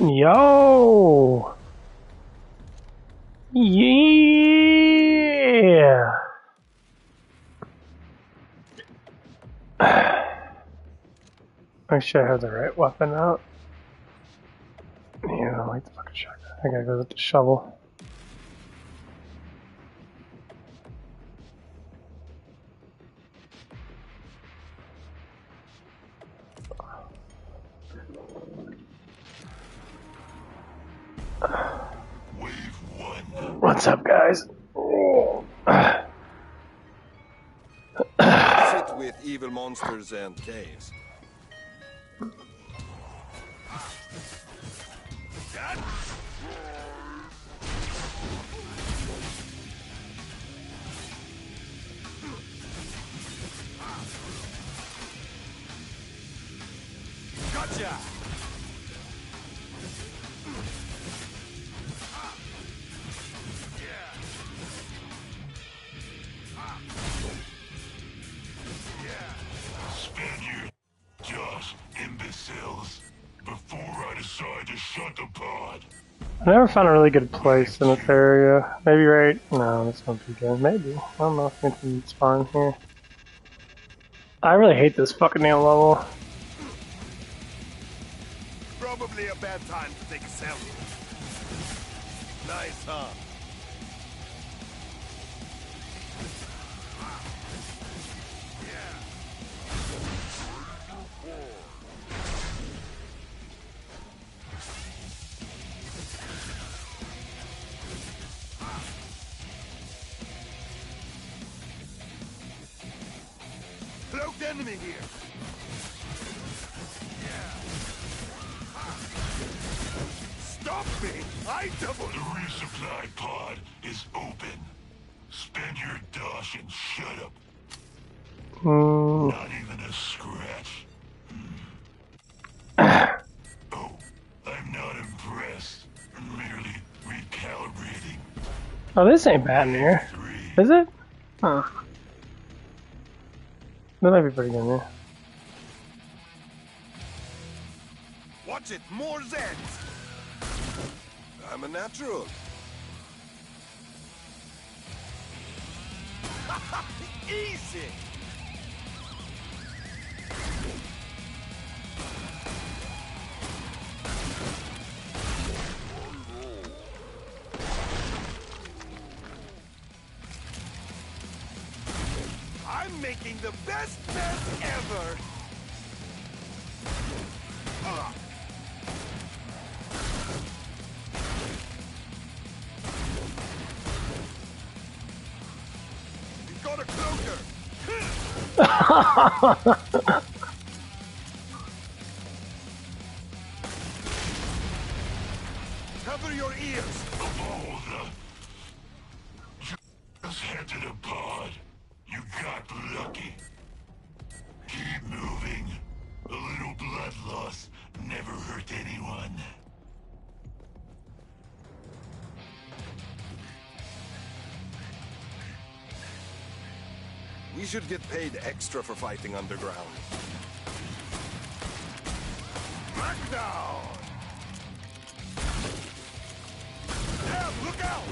Yo! Yeah! Make sure I have the right weapon out. Yeah, I like the fucking shotgun. I gotta go with the shovel. Wave 1. What's up, guys? Sit with evil monsters and caves. Gotcha! Spaniard, Josh, imbeciles. Before I decide to shut the pod. I never found a really good place in this area. Maybe right... No, this won't be good. Maybe. I don't know if we can spawn here. I really hate this fucking damn level. Probably a bad time to take a selfie. Nice, huh? Cloaked enemy here. Stop me! I double. The resupply pod is open. Spaniard, Josh, and shut up. Not even a scratch. Oh, I'm not impressed. Merely recalibrating. Oh, this ain't bad in here. 3. Is it? Huh. That might be pretty good in here. Watch it, more Zeds! I'm a natural. Easy! I'm making the best mess ever! You got a cloaker! Cover your ears! Of all the... Just head to the pod. You got lucky. Keep moving. A little blood loss never hurt anyone. We should get paid extra for fighting underground. Smackdown! Yeah, look out!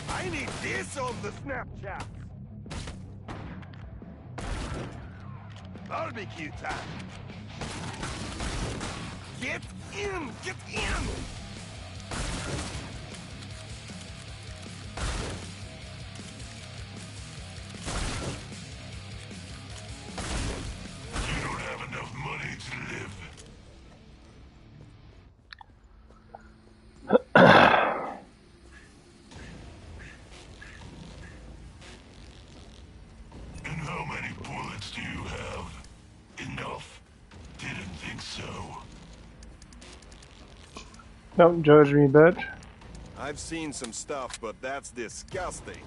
I need this on the Snapchat! Barbecue time! Get in! Get in! You don't have enough money to live. And how many bullets do you have? Enough. Didn't think so. Don't judge me, bitch. I've seen some stuff, but that's disgusting.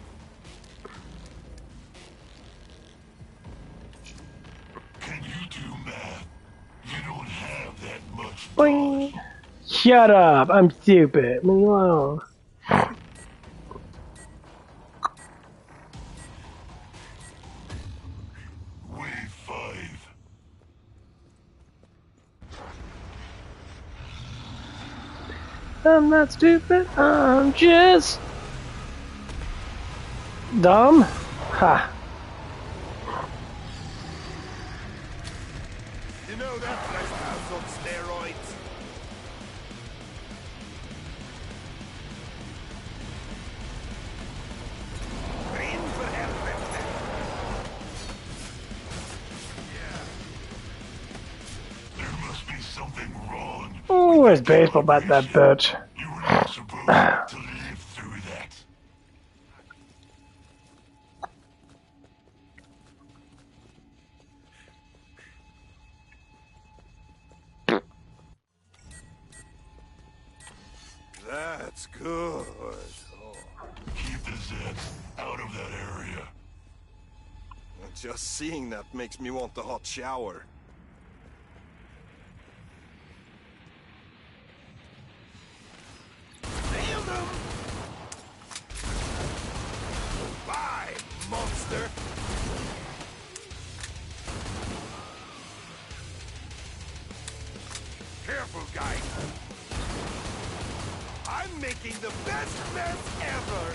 Can you do math? You don't have that much Boing. blood. Shut up! I'm stupid. Leave me alone. I'm not stupid. I'm just dumb. Ha. You know that place house on steroids? Green for everything. There must be something wrong. Ooh, where's baseball bat, that bitch? You were not supposed to live through that. That's good. Oh, Keep the Zeds out of that area. just seeing that makes me want a hot shower. Nailed him! Bye, monster! Careful, guys. I'm making the best mess ever!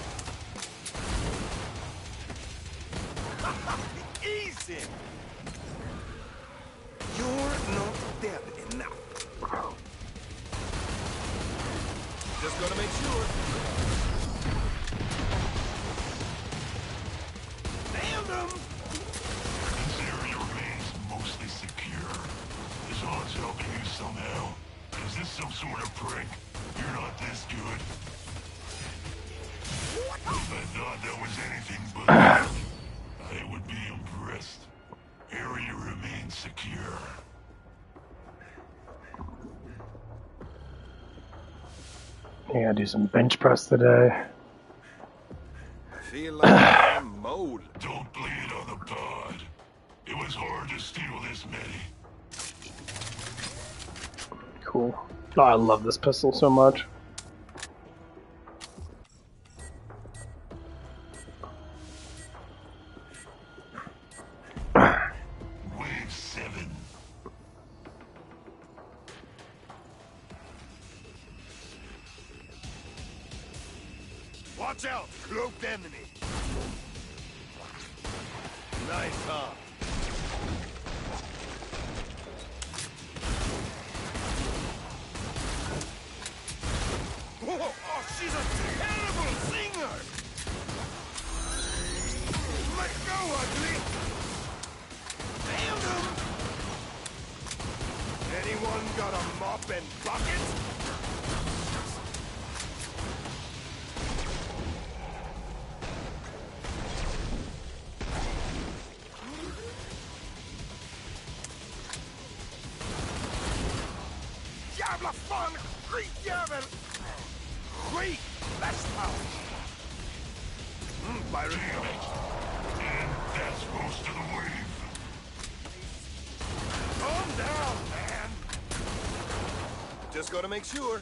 Easy! You're not dead enough. Just gonna make sure. Nailed him! This area remains mostly secure. Is Hans helping you somehow? Is this some sort of prank? You're not this good. If I thought that was anything but that, I would be impressed. Area remains secure. Yeah, do some bench press today. Feel like I'm mole. Don't blame it on the pod. It was hard to steal this many. Cool. Oh, I love this pistol so much. Wave 7. Watch out, cloaked enemy. Nice, huh? Whoa, oh, she's a terrible singer! Let go, ugly! Nailed him! Anyone got a mop and bucket? Jävla fan! Skitjävel! Skit! Bästfall! Byron. And that's most of the wave. Calm down, man! Just gotta make sure.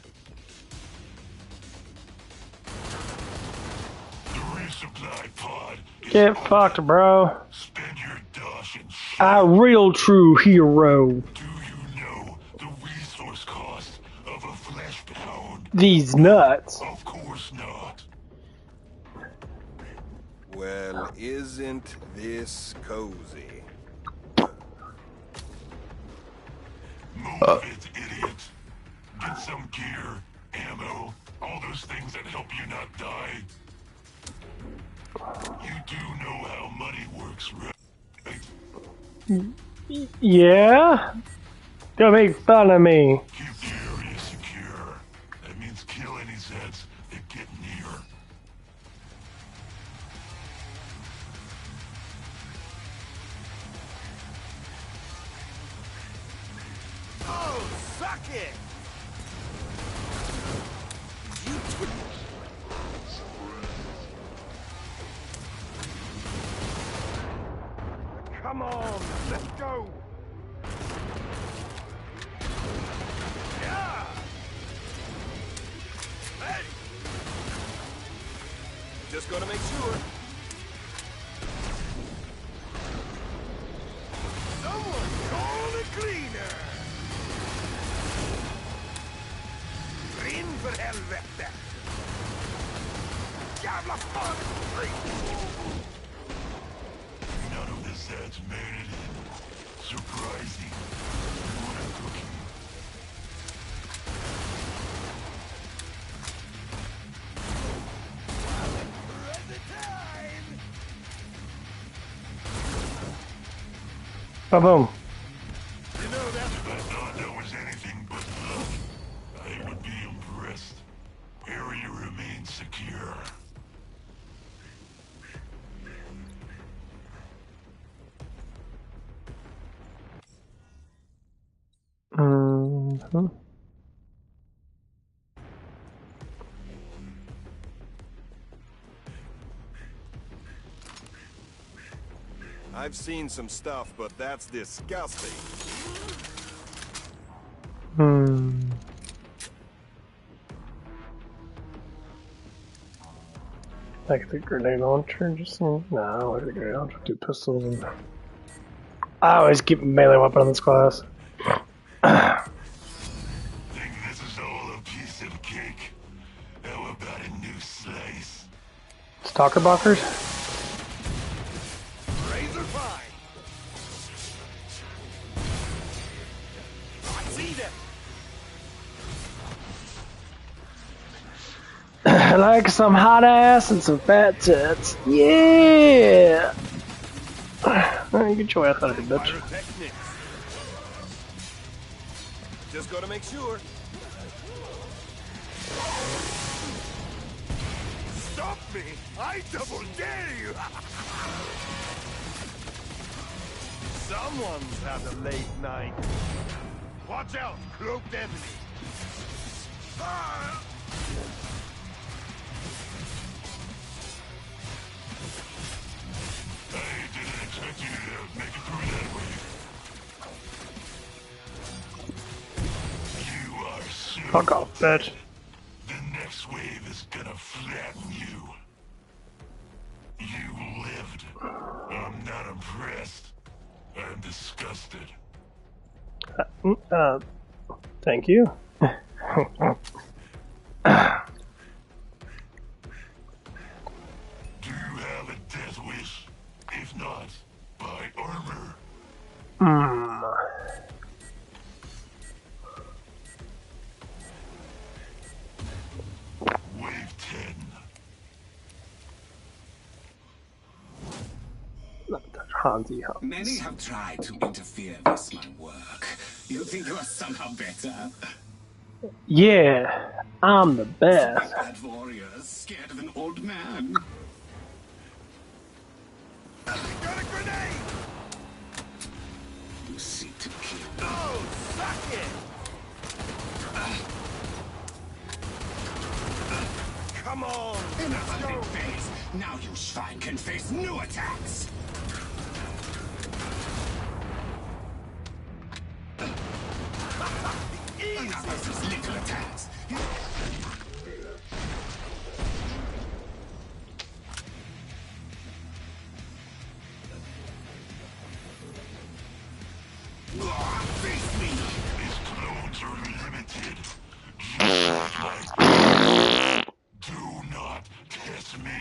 The resupply pod is Get fucked, bro. Spend your dosh and shit. A real true hero. Do you know the resource cost of a flesh pound? These nuts. Of course not. Well, isn't this cozy? Move it, idiot. Get some gear, ammo, all those things that help you not die. You do know how money works, right? Yeah? Don't make fun of me. Keep the area secure. That means kill any Zeds that get near. Oh, suck it! You Come on, let's go! Yeah! Hey! Just gonna make sure. Someone call a cleaner! Green För helvete! Jävla fan! None of this ad's made it in. Surprising. You want a cookie? Boom. You know that If I thought that was anything but luck, I would be impressed. Area remains secure. Mm-hmm. I've seen some stuff, but that's disgusting. Like the grenade launcher, just no, like the grenade launcher, 2 pistols, and I always keep a melee weapon in this class. Think this is all a piece of cake? How about a new slice? Stalker blockers? Razor fine. I see them. I like some hot ass and some fat tits. Yeah! You get your ass out of here, bitch. Pyrotechnics. Just gotta make sure. Stop me! I double dare you! Someone's had a late night. Watch out, cloaked enemy. Ah! I didn't expect you to make it through that way. You are so Fuck off, bitch. The next wave is gonna flatten you. You lived. I'm not impressed. I'm disgusted. Thank you. Do you have a death wish? If not, buy armor. Wave 10. Hansi. Many have tried to interfere with my work. You think you are somehow better? Yeah, I'm the best. Bad warriors scared of an old man. Got a grenade! You seek to kill. Oh, suck it! Come on! Enough of big face. Now you Schwein can face new attacks. Enough of these little attacks. Face me. These clones are limited. Do not test me.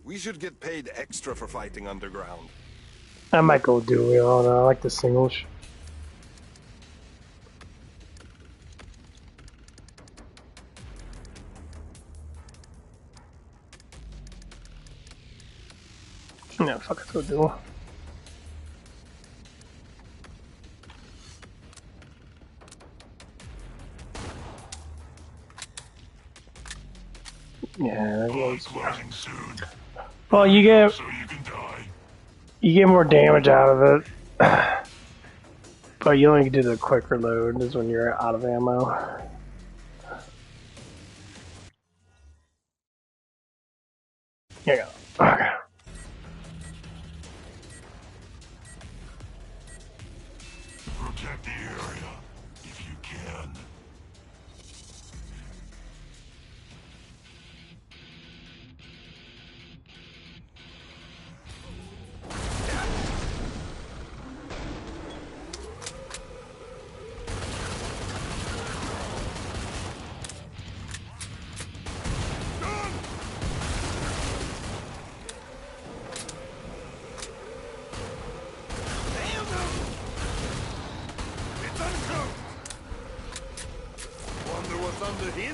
We should get paid extra for fighting underground. I might go do it on. I like the singles. Yeah, fuck it, go do. Yeah, that Boss goes. closing soon. Well, you get So you can die. more damage out of it, but you only do the quick reload is when you're out of ammo. Here you go. Okay. Protect the area if you can.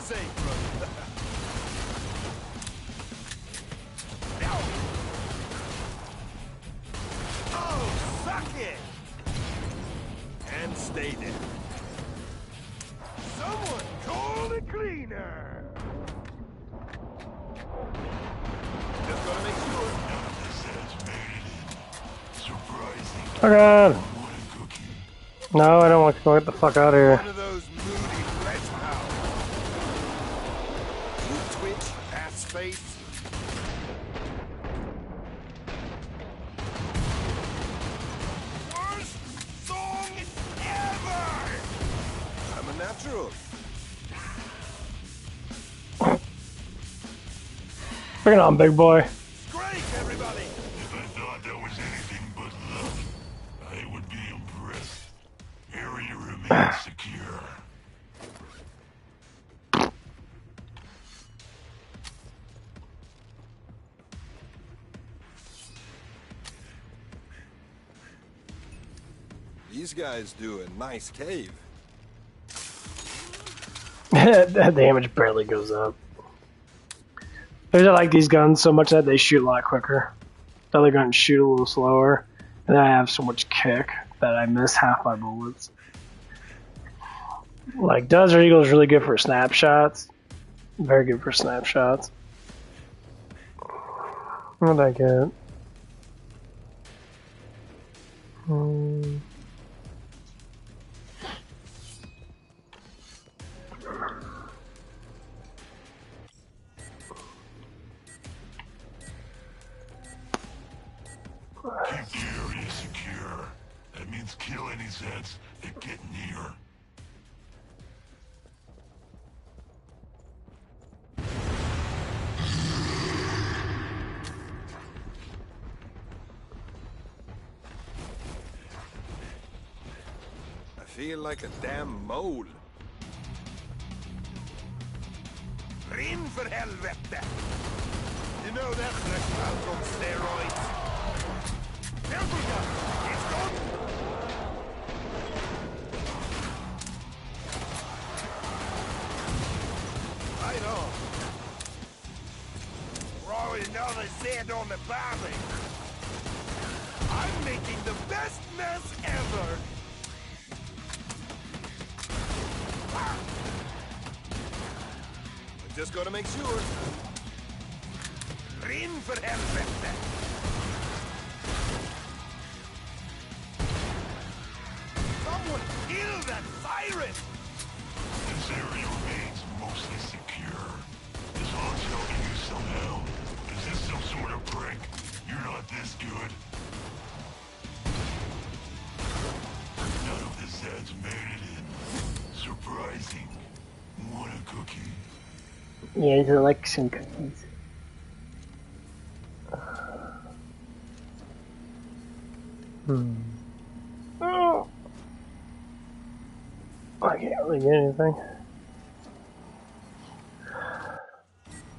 safe, brother. No. Oh, suck it! And stay there. Someone call the cleaner! Just gotta make sure. None of this has made it in. Surprising. Oh god. What a cookie. No, I don't want to go get the fuck out of here. One of those moody flesh pounds. You twitch, ass face. Worst song ever! I'm a natural. Bring it on, big boy. Great, everybody! If I thought that was anything but luck, I would be impressed. Area remains secure. These guys do a nice cave. That damage barely goes up. I like these guns so much that they shoot a lot quicker. The other guns shoot a little slower, and I have so much kick that I miss half my bullets. Like Desert Eagle is really good for snapshots. Very good for snapshots. What did I get? Keep the area secure. That means kill any Zeds that get near. I feel like a damn mole. Rin för helvete! You know that fresh out on steroids. Careful, guys! It's gone! Right on. Throw another Zed on the barbie. I'm making the best mess ever! I just gotta make sure. Rin för helvete! Someone kill that siren! This area remains mostly secure. This hog's helping you somehow. Is this some sort of prank? You're not this good. None of the Zeds made it in. Surprising. What a cookie. Yeah, he's like some cookies. Oh. I can't really get anything.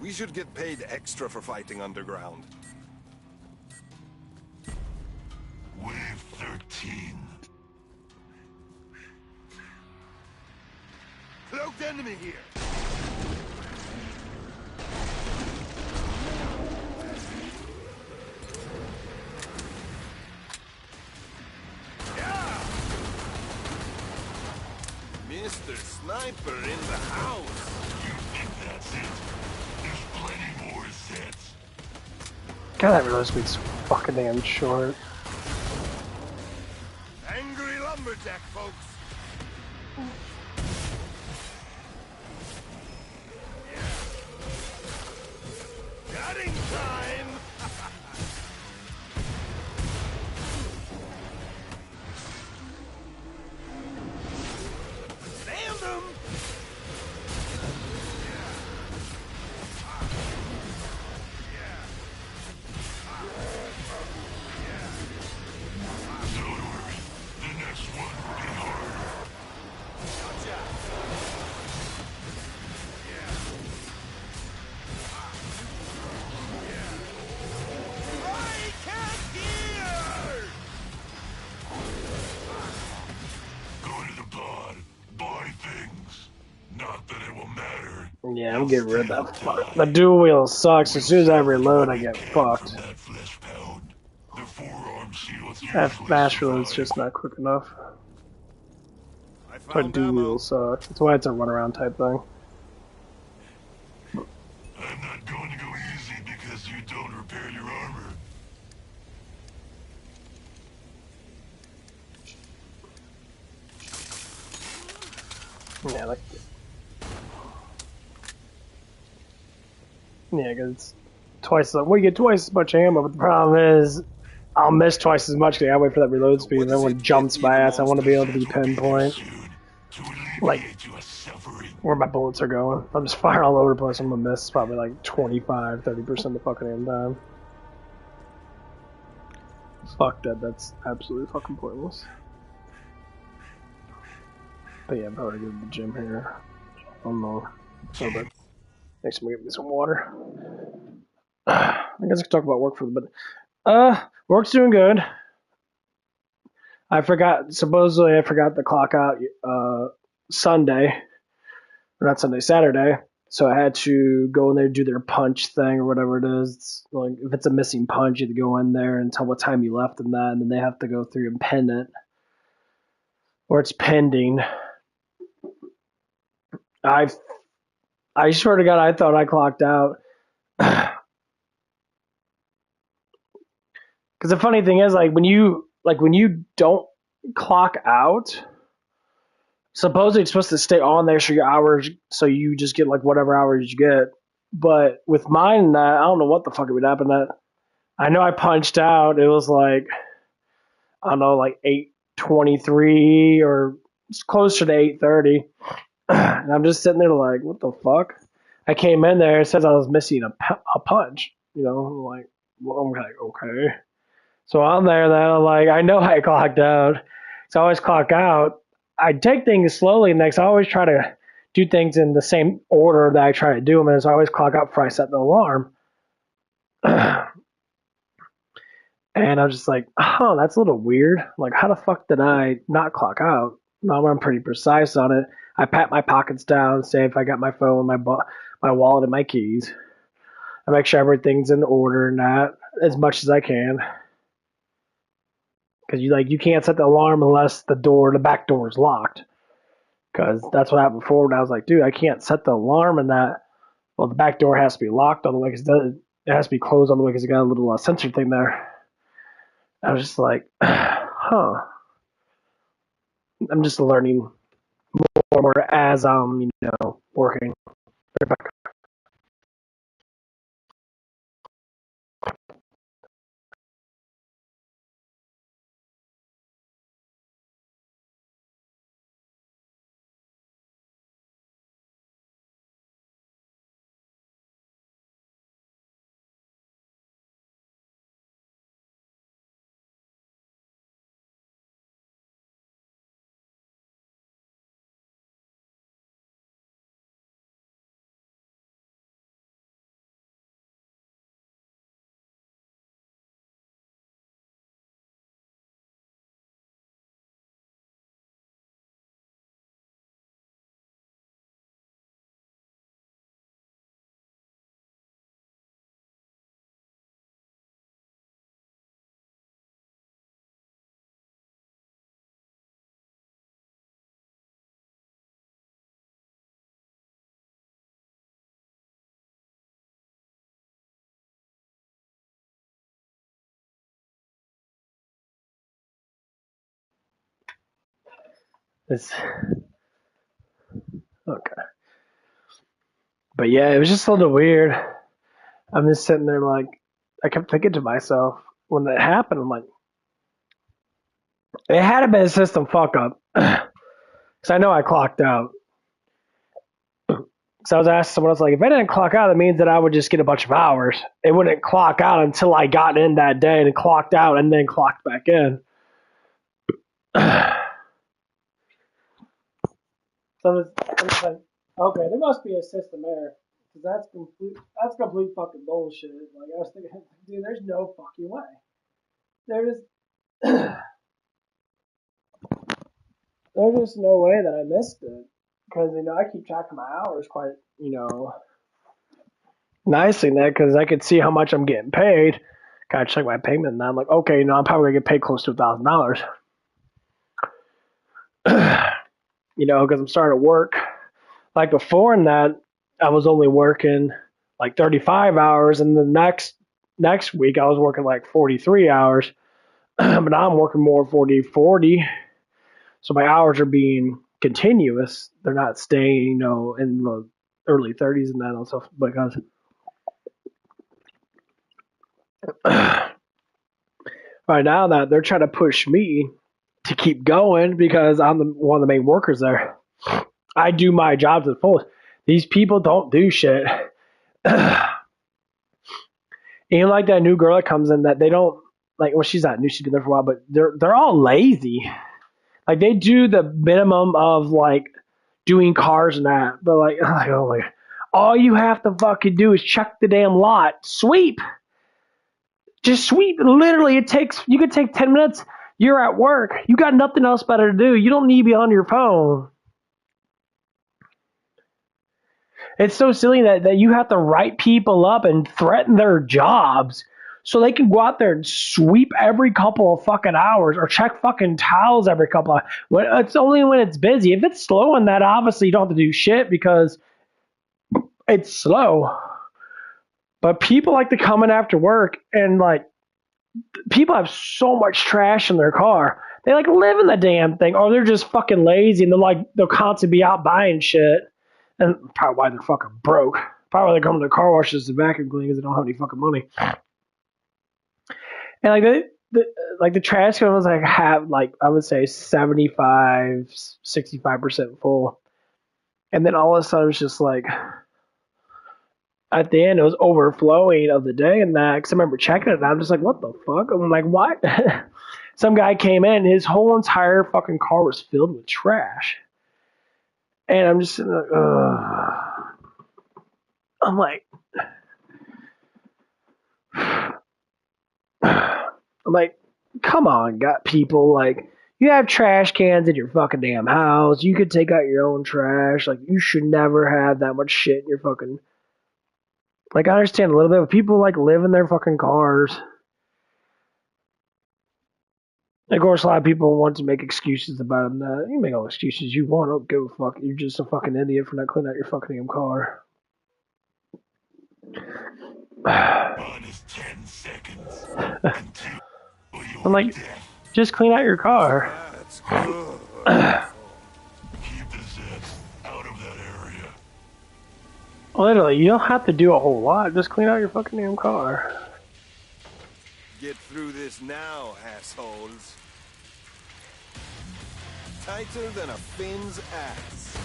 We should get paid extra for fighting underground. Wave 13. Cloaked enemy here! Yeah! Mr. Sniper in the house! You think that's it? There's plenty more Zeds. God, that reload speed's fucking damn short. Angry lumberjack, folks! Cutting time! Nailed him! Don't worry. The next one will be harder. Gotcha! Yeah, I'm getting rid of that fuck. The dual wheel sucks. As soon as I reload, I get fucked. That flesh pound. The forearm shields That usually fast reload's survive. just not quick enough. I That's why found dual ammo. wheels suck. That's why it's a runaround type thing. I'm not going to go easy because you don't repair your armor. Yeah, like. Yeah, because it's twice. We get twice as much ammo, but the problem is, I'll miss twice as much because I wait for that reload speed. And What then does when it it get jumps you, my the ass, I want to be monster? able to be Will be there pinpoint soon to like alleviate your suffering. where my bullets are going. If I'm just firing all over the place, I'm gonna miss probably like 25, 30% of the fucking damn time. Fuck that. That's absolutely fucking pointless. But yeah, I'm probably going to the gym here. I don't know. So, but next time we get me some water. I guess I could talk about work for a bit. Work's doing good. Supposedly I forgot the clock out Sunday, or not Sunday, Saturday. So I had to go in there, do their punch thing or whatever it is. It's like if it's a missing punch, you have to go in there and tell what time you left and that, and then they have to go through and pin it, or it's pending. I I swear to God, I thought I clocked out. Because the funny thing is, like when you don't clock out, supposedly it's supposed to stay on there so your hours, so you just get like whatever hours you get. But with mine, I don't know what the fuck it would happen. That I know I punched out. It was like I don't know, like 8:23 or it's closer to 8:30, and I'm just sitting there like, what the fuck? I came in there. It says I was missing a punch. You know, I'm like, well, I'm like, okay. So I'm there. Then I'm like, I know I clocked out. So I always clock out. I take things slowly next. I always try to do things in the same order that I try to do them. And so I always clock out before I set the alarm. And I was just like, oh, that's a little weird. Like, how the fuck did I not clock out? No, I'm pretty precise on it. I pat my pockets down, say if I got my phone, my wallet, and my keys. I make sure everything's in order and that as much as I can. Because you can't set the alarm unless the back door is locked. Because that's what happened before. And I was like, dude, I can't set the alarm and that. Well, the back door has to be locked on the way because it has to be closed on the way because it got a little sensor thing there. I was just like, huh. I'm just learning more and more as I'm, working. It's okay. But yeah, it was just a little weird. I'm just sitting there like, I kept thinking to myself when that happened, I'm like, it had to be a system fuck up. Because I know I clocked out. So I was asking someone else, like, if I didn't clock out, it means that I would just get a bunch of hours. It wouldn't clock out until I got in that day and clocked out and then clocked back in. So it's like, okay, there must be a system error. Because that's complete fucking bullshit. Like, I was thinking, dude, there's no fucking way. There's, there's just no way that I missed it. because I keep track of my hours quite nicely in that because I could see how much I'm getting paid. Gotta check my payment, and I'm like, okay, I'm probably gonna get paid close to $1,000. Because I'm starting to work. Like before in that, I was only working like 35 hours, and the next week I was working like 43 hours. But now I'm working more 40, so my hours are being continuous. They're not staying, in the early 30s and that and stuff because right now that they're trying to push me to keep going because I'm one of the main workers there. I do my job to the fullest. These people don't do shit. Even like that new girl that comes in that they don't like. Well, she's not new; she's been there for a while, but they're all lazy. Like they do the minimum of like doing cars and that, but like, oh my, all you have to fucking do is check the damn lot, sweep. Just sweep. Literally, you could take 10 minutes. You're at work. You got nothing else better to do. You don't need to be on your phone. It's so silly that you have to write people up and threaten their jobs so they can go out there and sweep every couple of fucking hours or check fucking towels every couple of hours. It's only when it's busy. If it's slow in that, obviously you don't have to do shit because it's slow. But people like to come in after work and like people have so much trash in their car. They like live in the damn thing, or they're just fucking lazy and they'll constantly be out buying shit. And probably why they're fucking broke. Probably why they're coming to car washes and vacuum clean because they don't have any fucking money. And like the trash can was like have like I would say 75, 65% full. And then all of a sudden it's just like at the end it was overflowing of the day and that because I remember checking it and I'm just like, what the fuck? I'm like, what? Some guy came in, his whole entire fucking car was filled with trash. And I'm just sitting like, I'm like, come on, got people like you have trash cans in your fucking damn house. You could take out your own trash. Like you should never have that much shit in your fucking. Like I understand a little bit, but people like live in their fucking cars. Of course, a lot of people want to make excuses about it. You can make all the excuses you want. Don't go fuck. You're just a fucking idiot for not cleaning out your fucking damn car. Minus 10 seconds. I'm like, just clean out your car. That's good. Keep the Zeds out of that area. Literally, you don't have to do a whole lot. Just clean out your fucking damn car. Get through this now, assholes. Tighter than a Finn's ass.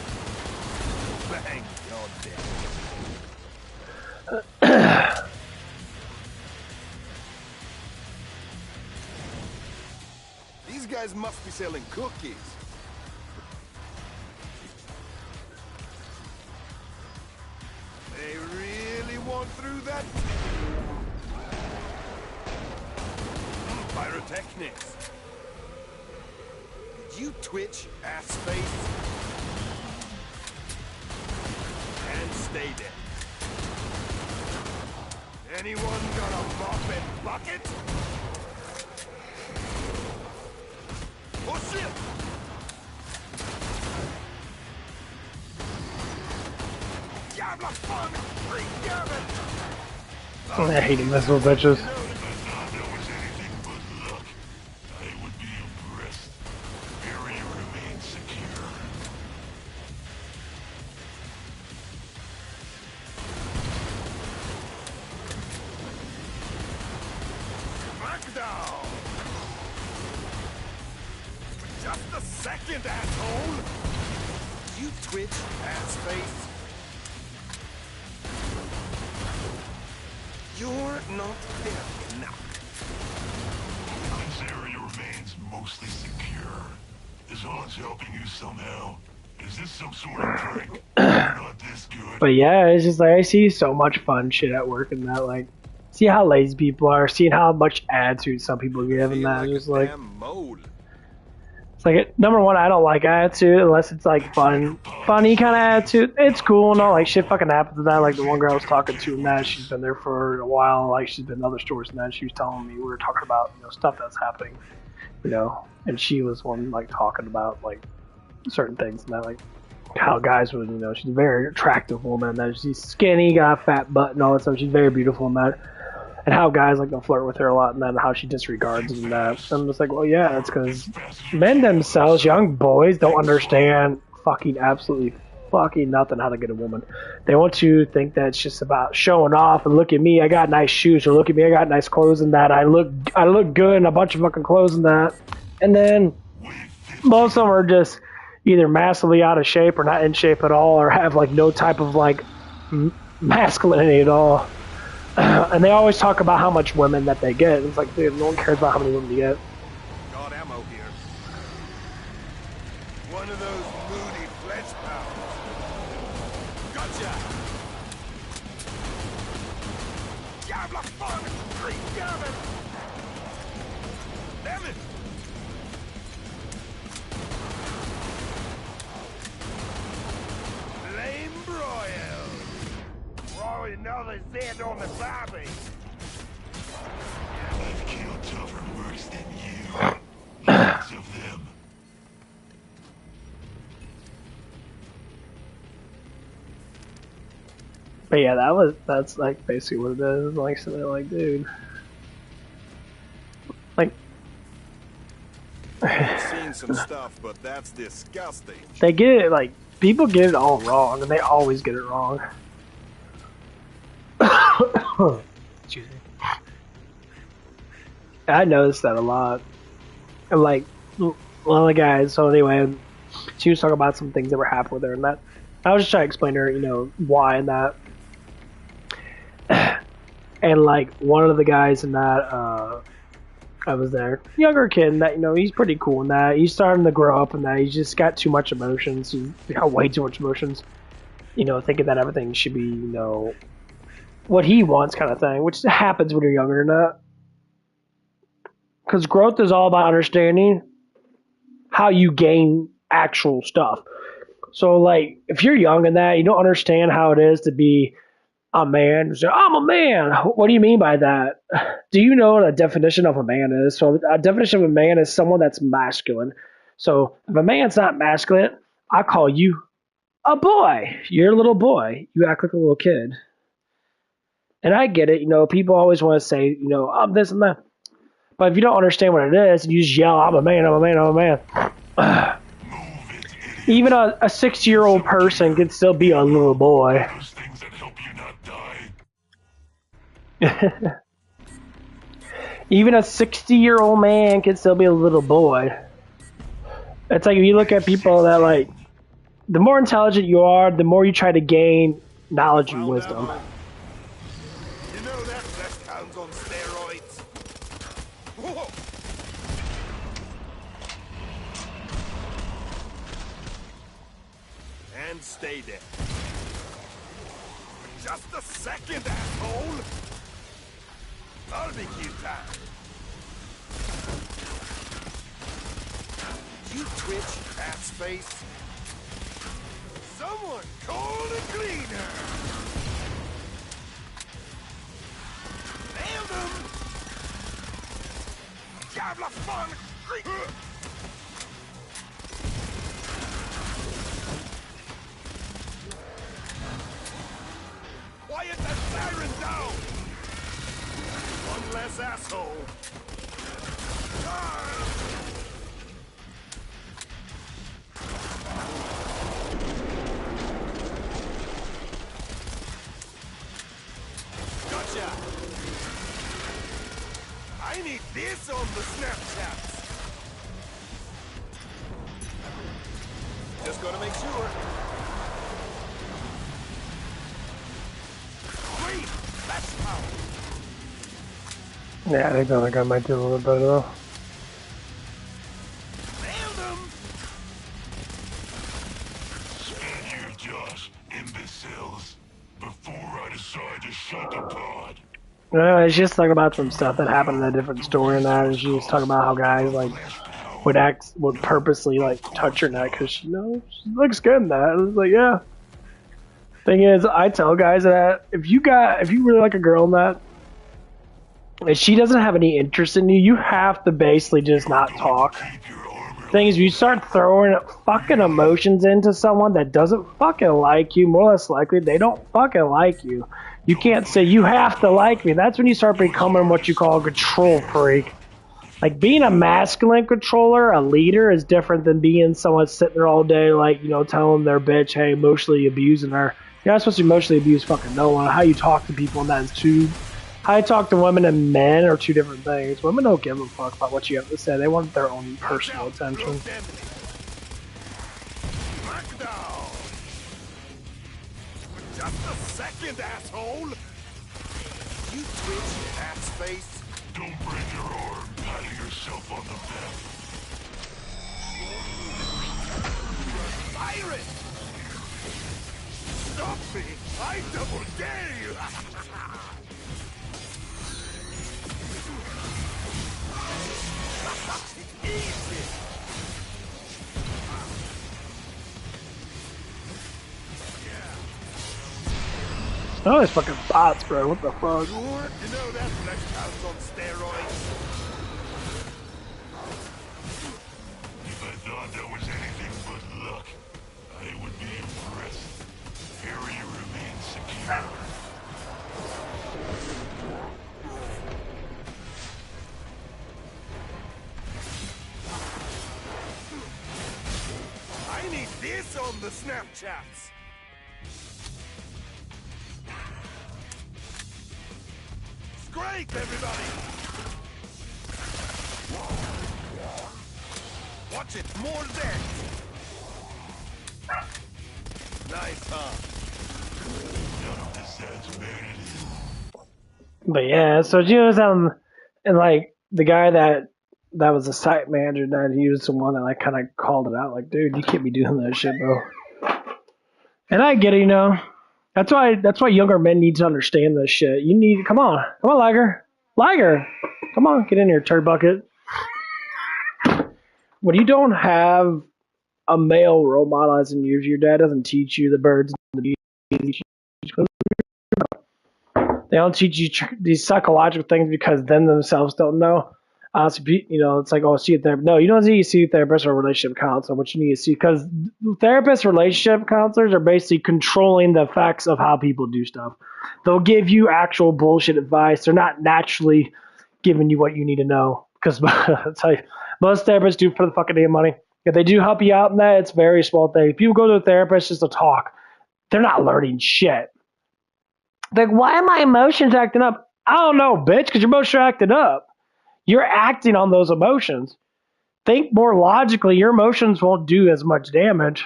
Bang, goddamn. These guys must be selling cookies. They really want through that? Pyrotechnics. Did you twitch, ass face? And stay dead. Anyone got a mop and bucket? Push it! Diabla fun! I hate these little bitches. Just a second, asshole! You twitch, ass face. You're not there enough. This area remains mostly secure. Is Hans helping you somehow? Is this some sort of prank? Not this good. But yeah, it's just like I see so much fun shit at work and that, like, see how lazy people are, seeing how much attitude some people give and that. Just like, It's like, number one, I don't like attitude unless it's like funny kind of attitude. It's cool and all, like shit fucking happens to that. Like the one girl I was talking to and that, she's been there for a while. Like she's been in other stores and that. She was telling me we were talking about stuff that's happening, and she was one like talking about like certain things and that, like how guys would, she's a very attractive woman. That she's skinny, got a fat butt and all that stuff. She's very beautiful in that. And how guys like to flirt with her a lot, and then how she disregards and that. And I'm just like, well, yeah, it's because men themselves, young boys, don't understand fucking absolutely fucking nothing how to get a woman. They want to think that it's just about showing off and look at me, I got nice shoes, or look at me, I got nice clothes and that. I look good in a bunch of fucking clothes and that. And then most of them are just either massively out of shape or not in shape at all, or have like no type of like masculinity at all. And they always talk about how much women that they get. It's like, dude, no one cares about how many women you get. Got ammo here. One of those moody flesh pounds. Gotcha! Diablo fuck! Great damn it! Damn it! Flame broil! Roy another Zed on the barbie! I've killed tougher worse than you. Lots of them. But yeah, that's like basically what it is. Like, so they're like, dude, like, I've seen some stuff, but that's disgusting. they get it, like, people get it all wrong, and they always get it wrong. Excuse me. I noticed that a lot. And like, one of the guys, so anyway, she was talking about some things that were happening with her, and that, I was just trying to explain to her, why and that. And like, one of the guys in that, I was there, younger kid, and that, he's pretty cool in that. He's starting to grow up in that. He's just got too much emotions. He's got way too much emotions. Thinking that everything should be, what he wants kind of thing, which happens when you're younger and that. Because growth is all about understanding how you gain actual stuff. So, like, if you're young in that, you don't understand how it is to be a man. You say, I'm a man. What do you mean by that? Do you know what a definition of a man is? So, a definition of a man is someone that's masculine. So, if a man's not masculine, I call you a boy. You're a little boy. You act like a little kid. And I get it. People always want to say, I'm this and that. But if you don't understand what it is, and you just yell, I'm a man, I'm a man, I'm a man. Even a 60-year-old person can still be a little boy. Those things that help you not die. Even a 60-year-old man can still be a little boy. It's like if you look at people that, like, the more intelligent you are, the more you try to gain knowledge and wisdom. You know that flesh pound's on steroids. Whoa. And stay there. Just a second, asshole! Barbecue time! You twitch, rat's face. Someone call a cleaner! Nailed him! Diablo fun! Quiet that siren down! One less asshole! Ah! Gotcha! I need this on the Snapchats! Just gotta make sure. Great! That's how! Yeah, I think the other guy might do a little better though. Nailed him! Stand here, Josh, imbeciles. Before I decide to shut the pod. No, it's just talking about some stuff that happened in a different story and that, and she was talking about how guys, like, would purposely like touch her neck because she looks good in that. I was like, yeah. Thing is, I tell guys that if you really like a girl in that, and she doesn't have any interest in you, you have to basically just not talk. Thing is, if you start throwing fucking emotions into someone that doesn't fucking like you, more or less likely they don't fucking like you. You can't say you have to like me. That's when you start becoming what you call a control freak. Like being a masculine controller, a leader, is different than being someone sitting there all day, like, telling their bitch, hey, emotionally abusing her. You're not supposed to emotionally abuse fucking no one. How you talk to people and that is too. How you talk to women and men are two different things. Women don't give a fuck about what you have to say. They want their own personal attention. Smackdown! Just a second, asshole! You twitch, ass face. Don't break your arm patting yourself on the back. Fire it! Stop me! I double dare you! Easy! Oh, there's fucking bots, bro. What the fuck? You know that flesh hound's on steroids. If I thought that was anything but luck, I would be impressed. Area remains secure. I need this on the Snapchats. It's great, everybody. Watch it, more dead. Nice, huh? None of this adds vanity. But yeah, so and like the guy that was the site manager, that he was the one that like kind of called it out, like, dude, you can't be doing that shit, bro. And I get it, That's why younger men need to understand this shit. Come on, Liger, come on, get in here, turd bucket. When you don't have a male role model as in you, if your dad doesn't teach you the birds and the bees, they don't teach you these psychological things because them themselves don't know. It's like, oh, see a therapist. No, you don't need to see a therapist or a relationship counselor. What you need to see, because therapists, relationship counselors are basically controlling the effects of how people do stuff. They'll give you actual bullshit advice. They're not naturally giving you what you need to know, because that's how most therapists do for the fucking damn money. If they do help you out in that, it's a very small thing. If people go to a therapist just to talk, they're not learning shit. Like, why are my emotions acting up? I don't know, bitch, because your emotions are acting up. You're acting on those emotions. Think more logically. Your emotions won't do as much damage.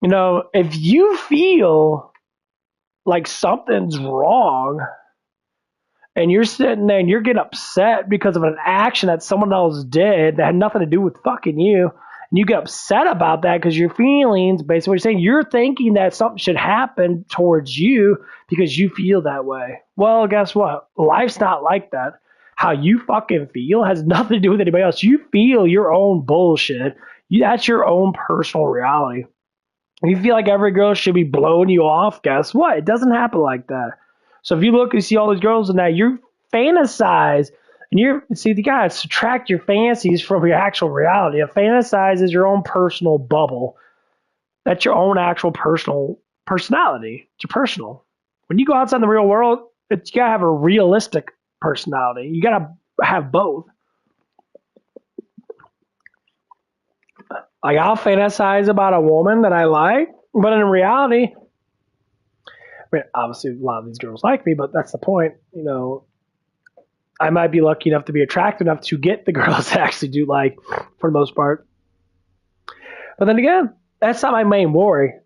If you feel like something's wrong and you're sitting there and you're getting upset because of an action that someone else did that had nothing to do with fucking you, and you get upset about that because your feelings, basically what you're saying, you're thinking that something should happen towards you because you feel that way. Well, guess what? Life's not like that. How you fucking feel has nothing to do with anybody else. You feel your own bullshit. That's your own personal reality. If you feel like every girl should be blowing you off, guess what? It doesn't happen like that. So if you look and see all these girls and that, you fantasize, and you gotta subtract your fantasies from your actual reality. A fantasize is your own personal bubble. That's your own actual personal personality. It's your personal. When you go outside in the real world, you gotta have a realistic personality. You gotta have both. Like, I'll fantasize about a woman that I like, but in reality, obviously a lot of these girls like me, but that's the point. I might be lucky enough to be attractive enough to get the girls that actually do like, for the most part. But then again, that's not my main worry.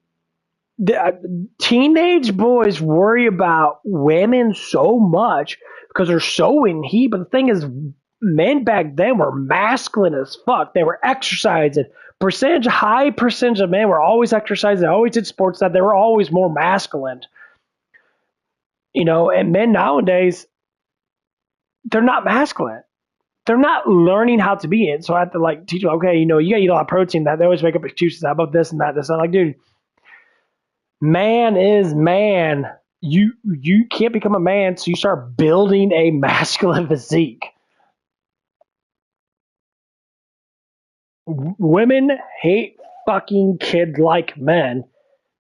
Teenage boys worry about women so much because they're so in heat. But the thing is, men back then were masculine as fuck. They were exercising. High percentage of men were always exercising. They always did sports. That they were always more masculine. And men nowadays, they're not masculine. they're not learning how to be it. So I have to like teach them, okay, you gotta eat a lot of protein. That they always make up excuses about this and that. This. I'm like, dude, man is man. You can't become a man, so you start building a masculine physique. Women hate fucking kid-like men.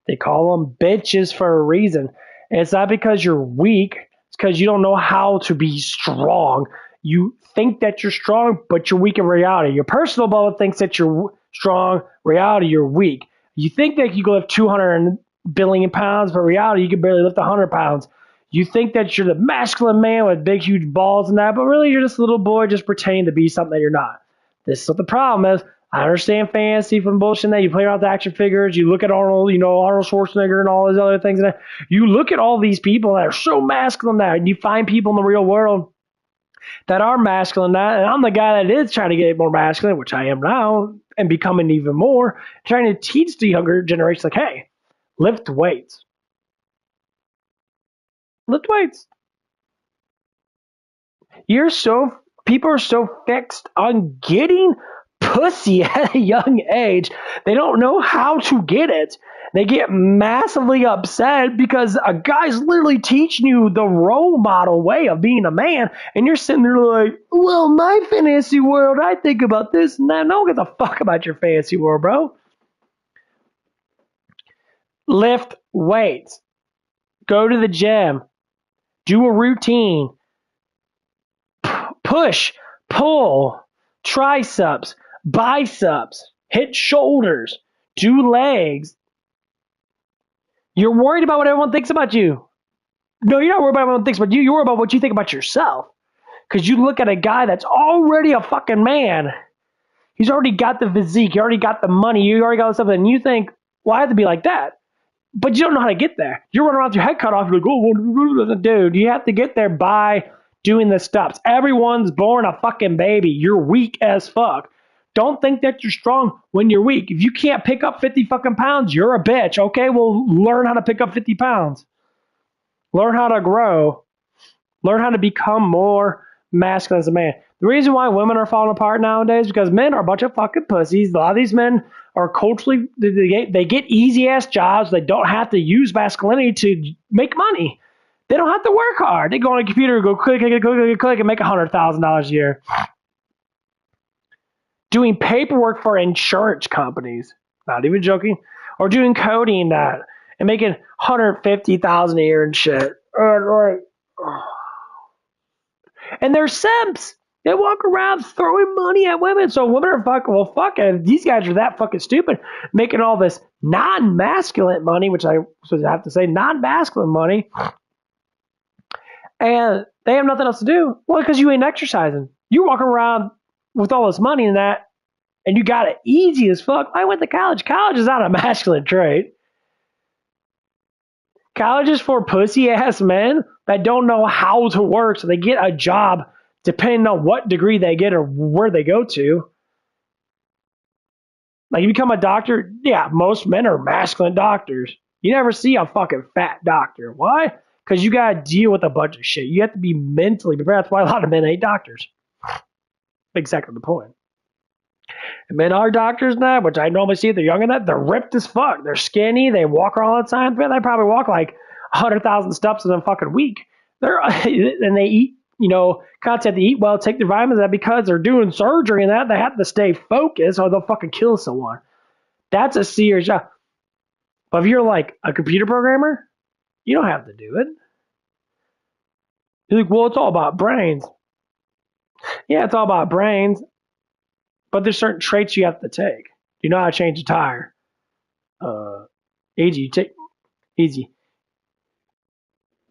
They call them bitches for a reason. And it's not because you're weak. It's because you don't know how to be strong. You think that you're strong, but you're weak in reality. Your personal bubble thinks that you're strong. Reality, you're weak. You think that you can lift 200 billion pounds, but reality, you can barely lift 100 pounds. You think that you're the masculine man with big, huge balls and that, but really you're just a little boy just pretending to be something that you're not. This is what the problem is. I understand fantasy from bullshit that you play around with action figures. You look at Arnold, Arnold Schwarzenegger and all these other things. And you look at all these people that are so masculine now, and you find people in the real world that are masculine now. And I'm the guy that is trying to get more masculine, which I am now, and becoming even more, trying to teach the younger generation, like, hey, lift weights. Lift weights. People are so fixed on getting pussy at a young age, they don't know how to get it. They get massively upset because a guy's literally teaching you the role model way of being a man, and you're sitting there like, well, my fantasy world, I think about this and that. No one gives a fuck about your fantasy world, bro. Lift weights. Go to the gym. Do a routine. Push, pull, triceps, biceps, hit shoulders, do legs. You're worried about what everyone thinks about you. No, you're not worried about what everyone thinks about you. You're worried about what you think about yourself. Because you look at a guy that's already a fucking man. He's already got the physique. He already got the money. You already got something. And you think, well, I have to be like that. But you don't know how to get there. You're running around with your head cut off. You're like, oh, dude, you have to get there by doing the steps. Everyone's born a fucking baby. You're weak as fuck. Don't think that you're strong when you're weak. If you can't pick up 50 fucking pounds, you're a bitch. Okay, well, learn how to pick up 50 pounds. Learn how to grow. Learn how to become more masculine as a man. The reason why women are falling apart nowadays is because men are a bunch of fucking pussies. A lot of these men are culturally, they get easy ass jobs. They don't have to use masculinity to make money. They don't have to work hard. They go on a computer, go click, and make $100,000 a year. Doing paperwork for insurance companies, not even joking, or doing coding that and making $150,000 a year and shit. And they're simps. They walk around throwing money at women. So women are fuck it. These guys are that fucking stupid, making all this non-masculine money, which I have to say non-masculine money. And they have nothing else to do. Well, because you ain't exercising. You walk around with all this money and that, and you got it easy as fuck. I went to college. College is not a masculine trait. College is for pussy ass men that don't know how to work, so they get a job depending on what degree they get or where they go to. Like, you become a doctor, yeah, most men are masculine doctors. You never see a fucking fat doctor. Why? Because you got to deal with a bunch of shit. You have to be mentally prepared. That's why a lot of men hate doctors. Exactly the point. And men are doctors now, which I normally see. They're young enough. They're ripped as fuck. They're skinny. They walk all the time. They probably walk like 100,000 steps in a fucking week. And they eat, content to eat well, take their vitamins, and because they're doing surgery and that, they have to stay focused or they'll fucking kill someone. That's a serious job. But if you're like a computer programmer, you don't have to do it. You're like, well, it's all about brains. Yeah, it's all about brains. But there's certain traits you have to take. You know how to change a tire. Easy.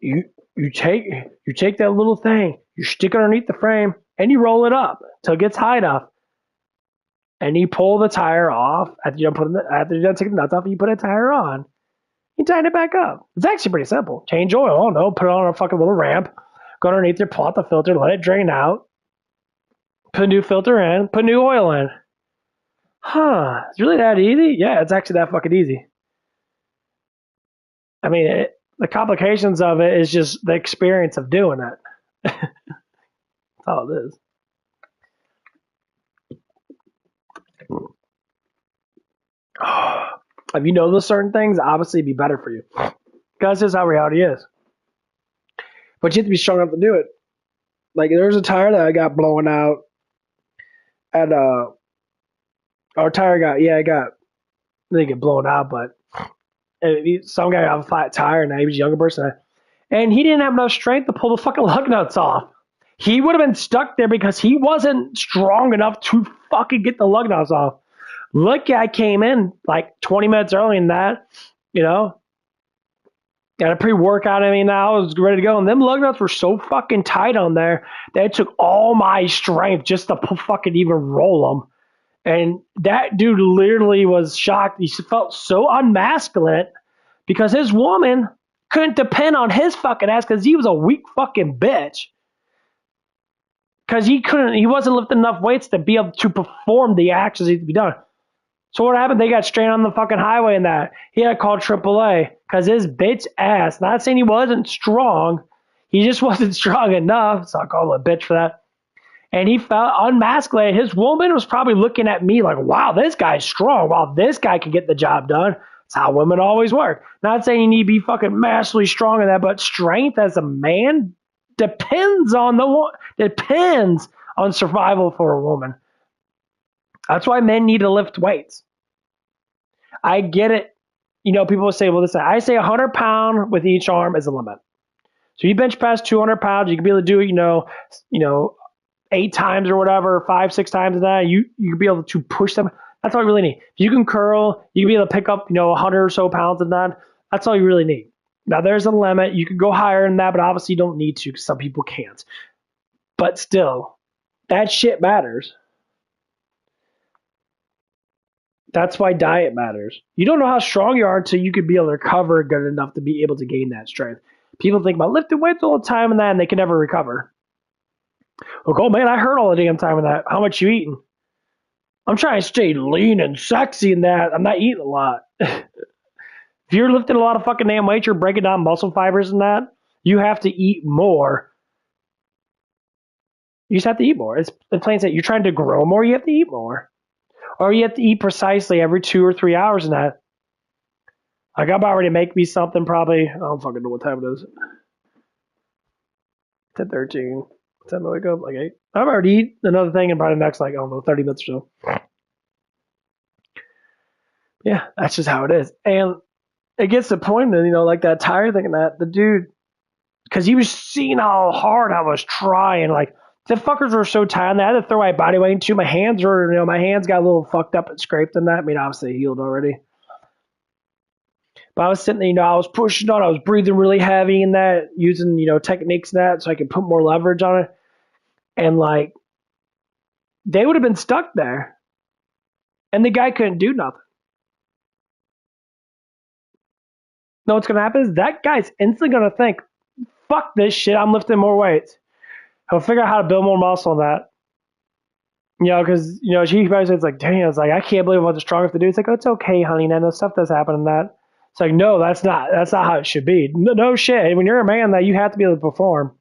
You take that little thing, you stick it underneath the frame, and you roll it up till it gets high enough. And you pull the tire off after you're done taking the nuts off, and you put a tire on. You tighten it back up. It's actually pretty simple. Change oil. Oh no, put it on a fucking little ramp. Go underneath there, pull out the filter, let it drain out. Put a new filter in, put new oil in. It's really that easy? Yeah, it's actually that fucking easy. I mean, the complications of it is just the experience of doing it. That's all it is. If you know those certain things, obviously it'd be better for you. Because that's just how reality is. But you have to be strong enough to do it. Like there's a tire that I got blown out at our tire got I didn't get blown out, but some guy got a flat tire and he was a younger person and he didn't have enough strength to pull the fucking lug nuts off. He would have been stuck there because he wasn't strong enough to fucking get the lug nuts off. Look, I came in like 20 minutes early in that, you know, got a pre-workout. I mean, I was ready to go, and them lug nuts were so fucking tight on there that it took all my strength just to fucking even roll them. And that dude literally was shocked. He felt so unmasculine because his woman couldn't depend on his fucking ass because he was a weak fucking bitch. Because he wasn't lifting enough weights to be able to perform the actions that need to be done. So what happened? They got straight on the fucking highway and that. He had to call AAA because his bitch ass, not saying he wasn't strong, he just wasn't strong enough. So I call him a bitch for that. And he felt unmasculine. His woman was probably looking at me like, wow, this guy's strong. Wow, this guy can get the job done. That's how women always work. Not saying you need to be fucking massively strong in that, but strength as a man depends on survival for a woman. That's why men need to lift weights. I get it. You know, people will say, well, listen, I say 100 pound with each arm is a limit. So you bench press 200 pounds, you can be able to do it, you know, 8 times or whatever, 5, 6 times that. You can be able to push them. That's all you really need. If you can curl, you can be able to pick up, 100 or so pounds of that. That's all you really need. Now there's a limit. You can go higher than that, but obviously you don't need to because some people can't. But still, that shit matters. That's why diet matters. You don't know how strong you are until you could be able to recover good enough to be able to gain that strength. People think about lifting weights all the time and that, and they can never recover. Like, oh man, I hurt all the damn time in that. How much you eating? I'm trying to stay lean and sexy in that. I'm not eating a lot. If you're lifting a lot of fucking damn weight, you're breaking down muscle fibers and that, you have to eat more. You just have to eat more. It's plain that you're trying to grow more, you have to eat more. Or you have to eat precisely every 2 or 3 hours in that. Like, I'm about ready to make me something probably, I don't fucking know what time it is. 10:13. What time do I wake up? Like 8. I'm already eat another thing in probably the next, 30 minutes or so. Yeah, that's just how it is. And it gets to the point that, like that tire thing and that, the dude, because he was seeing how hard I was trying, like, the fuckers were so tired. I had to throw my body weight into my hands, or my hands got a little fucked up and scraped in that. I mean, obviously healed already. But I was sitting there, I was pushing on. I was breathing really heavy in that, using techniques in that, so I could put more leverage on it. And like, they would have been stuck there, and the guy couldn't do nothing. No, what's gonna happen is that guy's instantly gonna think, "Fuck this shit! I'm lifting more weights." He'll figure out how to build more muscle in that. Because, she probably says, like, dang, it's like, I can't believe I'm strong enough to do. It's like, oh, it's okay, honey. No, stuff does happen in that. It's like, no, that's not how it should be. No shit. When you're a man, that you have to be able to perform.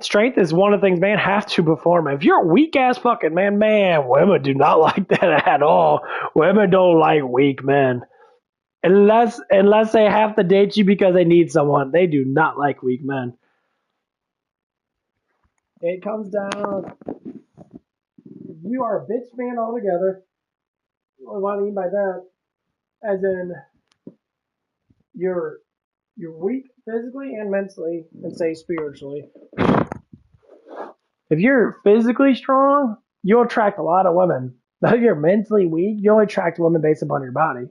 Strength is one of the things men have to perform. If you're a weak ass fucking man, women do not like that at all. Women don't like weak men. Unless they have to date you because they need someone. They do not like weak men. It comes down, you are a bitch man altogether. What I mean by that, as in, you're weak physically and mentally, and say spiritually. If you're physically strong, you'll attract a lot of women. But if you're mentally weak, you only attract women based upon your body.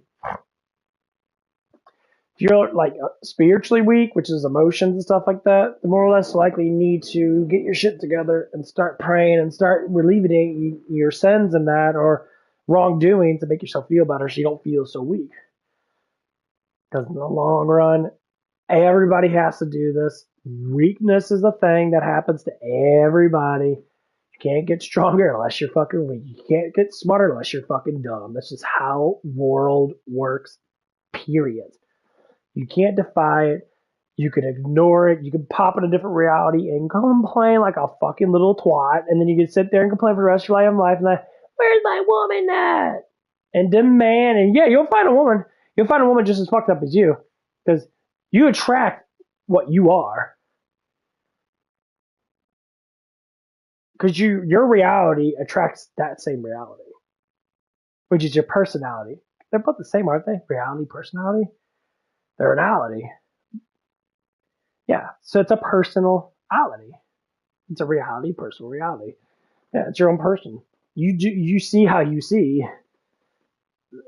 If you're like spiritually weak, which is emotions and stuff like that, the more or less likely you need to get your shit together and start praying and start alleviating your sins and that, or wrongdoing, to make yourself feel better so you don't feel so weak. Because in the long run, everybody has to do this. Weakness is a thing that happens to everybody. You can't get stronger unless you're fucking weak. You can't get smarter unless you're fucking dumb. That's just how world works, period. You can't defy it. You can ignore it. You can pop in a different reality and complain like a fucking little twat. And then you can sit there and complain for the rest of your life and like, where's my woman at? and demand. And yeah, you'll find a woman. You'll find a woman just as fucked up as you, because you attract what you are. Because your reality attracts that same reality, which is your personality. They're both the same, aren't they? Reality, personality. They're reality. Yeah. So it's a personality. It's a reality, personal reality. Yeah, it's your own person. You see how you see.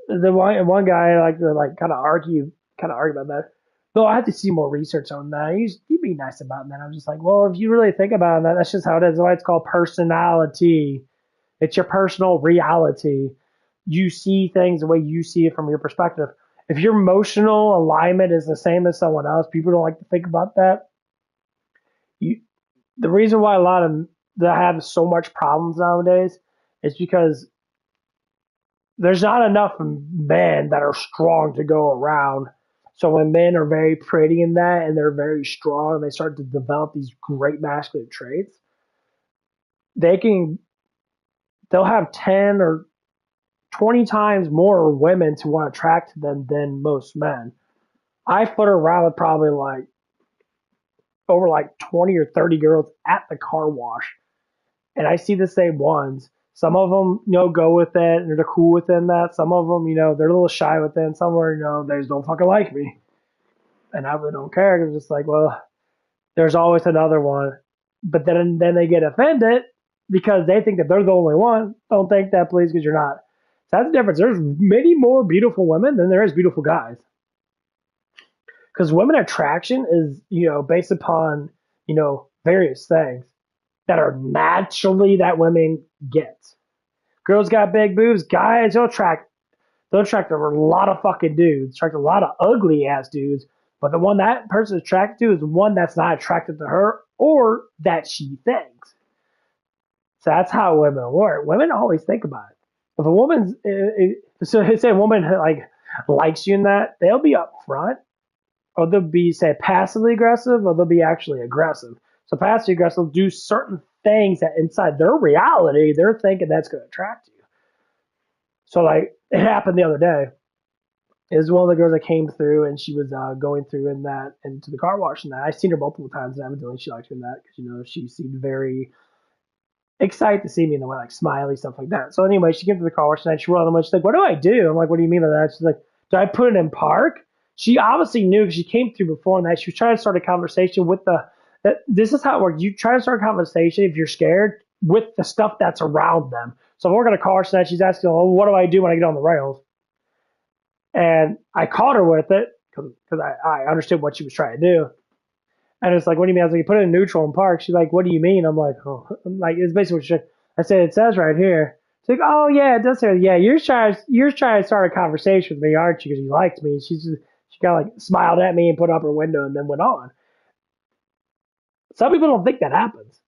The one guy I like to kind of argue about that. Though I have to see more research on that. You'd be nice about that. I'm just like, well, if you really think about that, that's just how it is. That's why it's called personality. It's your personal reality. You see things the way you see it from your perspective. If your emotional alignment is the same as someone else, people don't like to think about that. The reason why a lot of that have so much problems nowadays is because there's not enough men that are strong to go around. So when men are very pretty in that and they're very strong and they start to develop these great masculine traits, they'll have 10 or 20 times more women to want to attract them than most men. I flirt around with probably over 20 or 30 girls at the car wash, and I see the same ones. Some of them, go with it and they're cool within that. Some of them, they're a little shy within. Some are, they just don't fucking like me. And I really don't care. It's just like, well, there's always another one. But then they get offended because they think that they're the only one. Don't think that, please, because you're not. So that's the difference. There's many more beautiful women than there is beautiful guys. Because women attraction is, based upon, various things that are naturally that women get. Girls got big boobs, guys, they'll attract a lot of fucking dudes, attract a lot of ugly ass dudes, but the one that person is attracted to is the one that's not attracted to her or that she thinks. So that's how women work. Women always think about it. If a woman's, say a woman likes you in that, they'll be upfront, or they'll be say passively aggressive, or they'll be actually aggressive. So passively aggressive do certain things that inside their reality they're thinking that's going to attract you. So it happened the other day. It was one of the girls that came through and she was going through into the car wash and that. I've seen her multiple times and evidently she liked me in that because she seemed very excited to see me in the way, smiley, stuff like that. So anyway, she came to the car wash and she rolled on and she's like, "What do I do?" I'm like, "What do you mean by that?" She's like, "Do I put it in park?" She obviously knew because she came through before and that. She was trying to start a conversation with this is how it works. You try to start a conversation if you're scared with the stuff that's around them. So if we're going to car wash, she's asking, "Oh, what do I do when I get on the rails?" And I caught her with it because I understood what she was trying to do. And it's like, "What do you mean?" I was like, "You put it in neutral in park." She's like, "What do you mean?" I'm like, "Oh," it's basically what she said. I said, "It says right here." She's like, "Oh yeah, it does say." Yeah, you're trying to start a conversation with me, aren't you? Because you liked me. She kind of smiled at me and put up her window and then went on. Some people don't think that happens.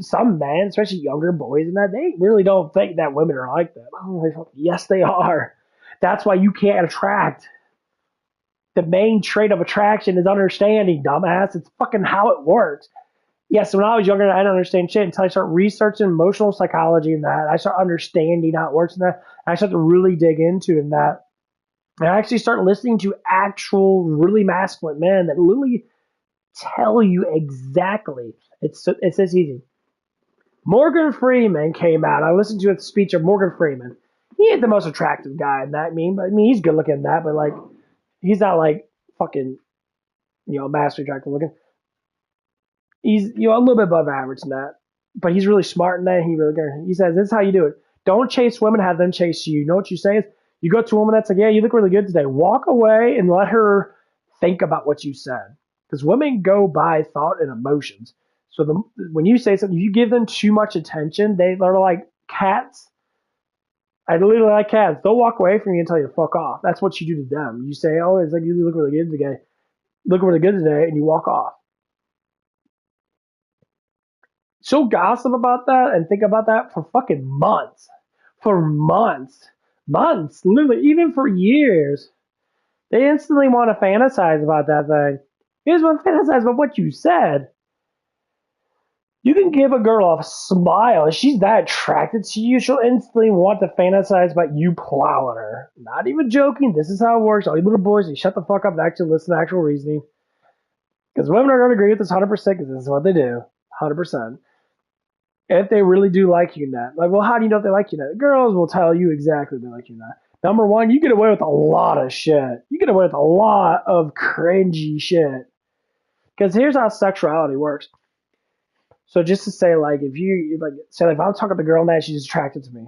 Some men, especially younger boys, and that they really don't think that women are like that. Oh, yes, they are. That's why you can't attract. The main trait of attraction is understanding, dumbass. It's fucking how it works. Yes, when I was younger, I didn't understand shit until I started researching emotional psychology and that. I start understanding how it works and that. And I start to really dig into it and that. And I actually start listening to actual, really masculine men that literally tell you exactly. It's this easy. Morgan Freeman came out. I listened to a speech of Morgan Freeman. He ain't the most attractive guy in that he's good looking in that, but he's not fucking master attractive looking. He's a little bit above average in that, but he's really smart in that. He says this is how you do it. Don't chase women, have them chase you. You know what you say is you go to a woman that's like, "Yeah, you look really good today." Walk away and let her think about what you said, because women go by thought and emotions. So when you say something, you give them too much attention. They're like cats. I literally like cats. They'll walk away from you and tell you to fuck off. That's what you do to them. You say, "Oh, it's like you look really good today. Look really good today," and you walk off. She'll gossip about that and think about that for fucking months. For months. Months. Literally, even for years. They instantly want to fantasize about that thing. You just want to fantasize about what you said. You can give a girl a smile. If she's that attracted to you, she'll instantly want to fantasize about you plowing her. Not even joking. This is how it works. All you little boys, you shut the fuck up and actually listen to actual reasoning. Because women are going to agree with this 100% because this is what they do. 100%. If they really do like you not. Like, well, how do you know if they like you not? Girls will tell you exactly if they like you not. Number one, you get away with a lot of shit. You get away with a lot of cringy shit. Because here's how sexuality works. So just to say, like, if you, like, say, like, if I'm talking to a girl now, she's attracted to me,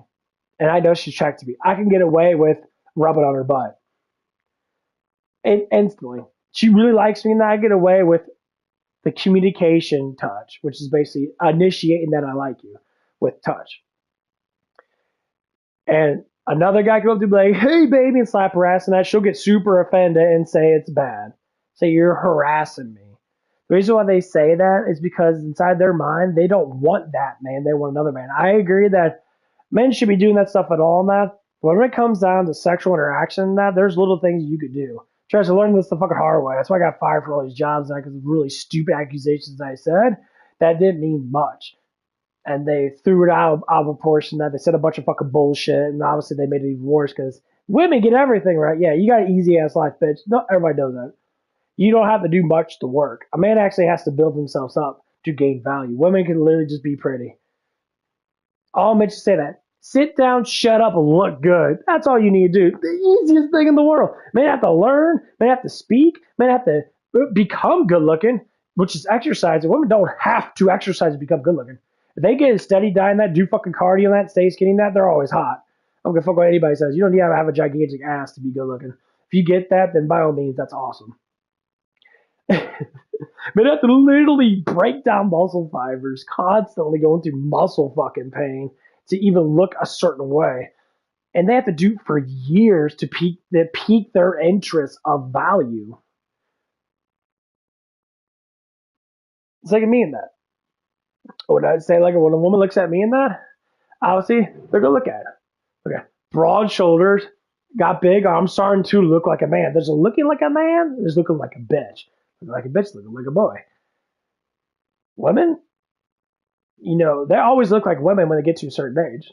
and I know she's attracted to me, I can get away with rubbing on her butt. And instantly. She really likes me, and I get away with the communication touch, which is basically initiating that I like you with touch. And another guy can go up to be like, hey, baby, and slap her ass, and that she'll get super offended and say it's bad. Say you're harassing me. The reason why they say that is because inside their mind, they don't want that man. They want another man. I agree that men should be doing that stuff at all now. But when it comes down to sexual interaction, now there's little things you could do. Tries to learn this the fucking hard way. That's why I got fired for all these jobs now because of really stupid accusations I said that didn't mean much. And they threw it out of proportion. That they said a bunch of fucking bullshit, and obviously they made it even worse because women get everything right. Yeah, you got an easy ass life, bitch. No, everybody knows that. You don't have to do much to work. A man actually has to build themselves up to gain value. Women can literally just be pretty. All men should say that. Sit down, shut up, and look good. That's all you need to do. The easiest thing in the world. Men have to learn, men have to speak, men have to become good looking, which is exercise. And women don't have to exercise to become good looking. If they get a steady diet in that, do fucking cardio in that, stay skinny in that, they're always hot. I don't give a fuck what anybody says. You don't need to have a gigantic ass to be good looking. If you get that, then by all means, that's awesome. Men have to literally break down muscle fibers, constantly going through muscle fucking pain to even look a certain way. And they have to do it for years to pique their interest of value. It's like me in that. When I say, like, when a woman looks at me in that, obviously, they're going to look at it. Okay. Broad shoulders, got big arms, starting to look like a man. There's a looking like a man, there's looking like a bitch. Looking like a bitch, looking like a boy. Women, you know, they always look like women when they get to a certain age.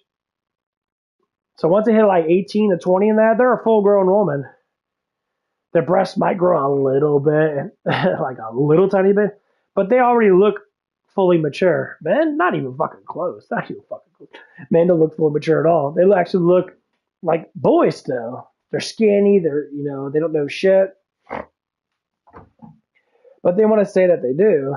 So once they hit like 18 to 20 in that, they're a full grown woman. Their breasts might grow a little bit, like a little tiny bit, but they already look fully mature. Men, not even fucking close. Not even fucking close. Men don't look fully mature at all. They actually look like boys still. They're skinny. They're, you know, they don't know shit. But they want to say that they do.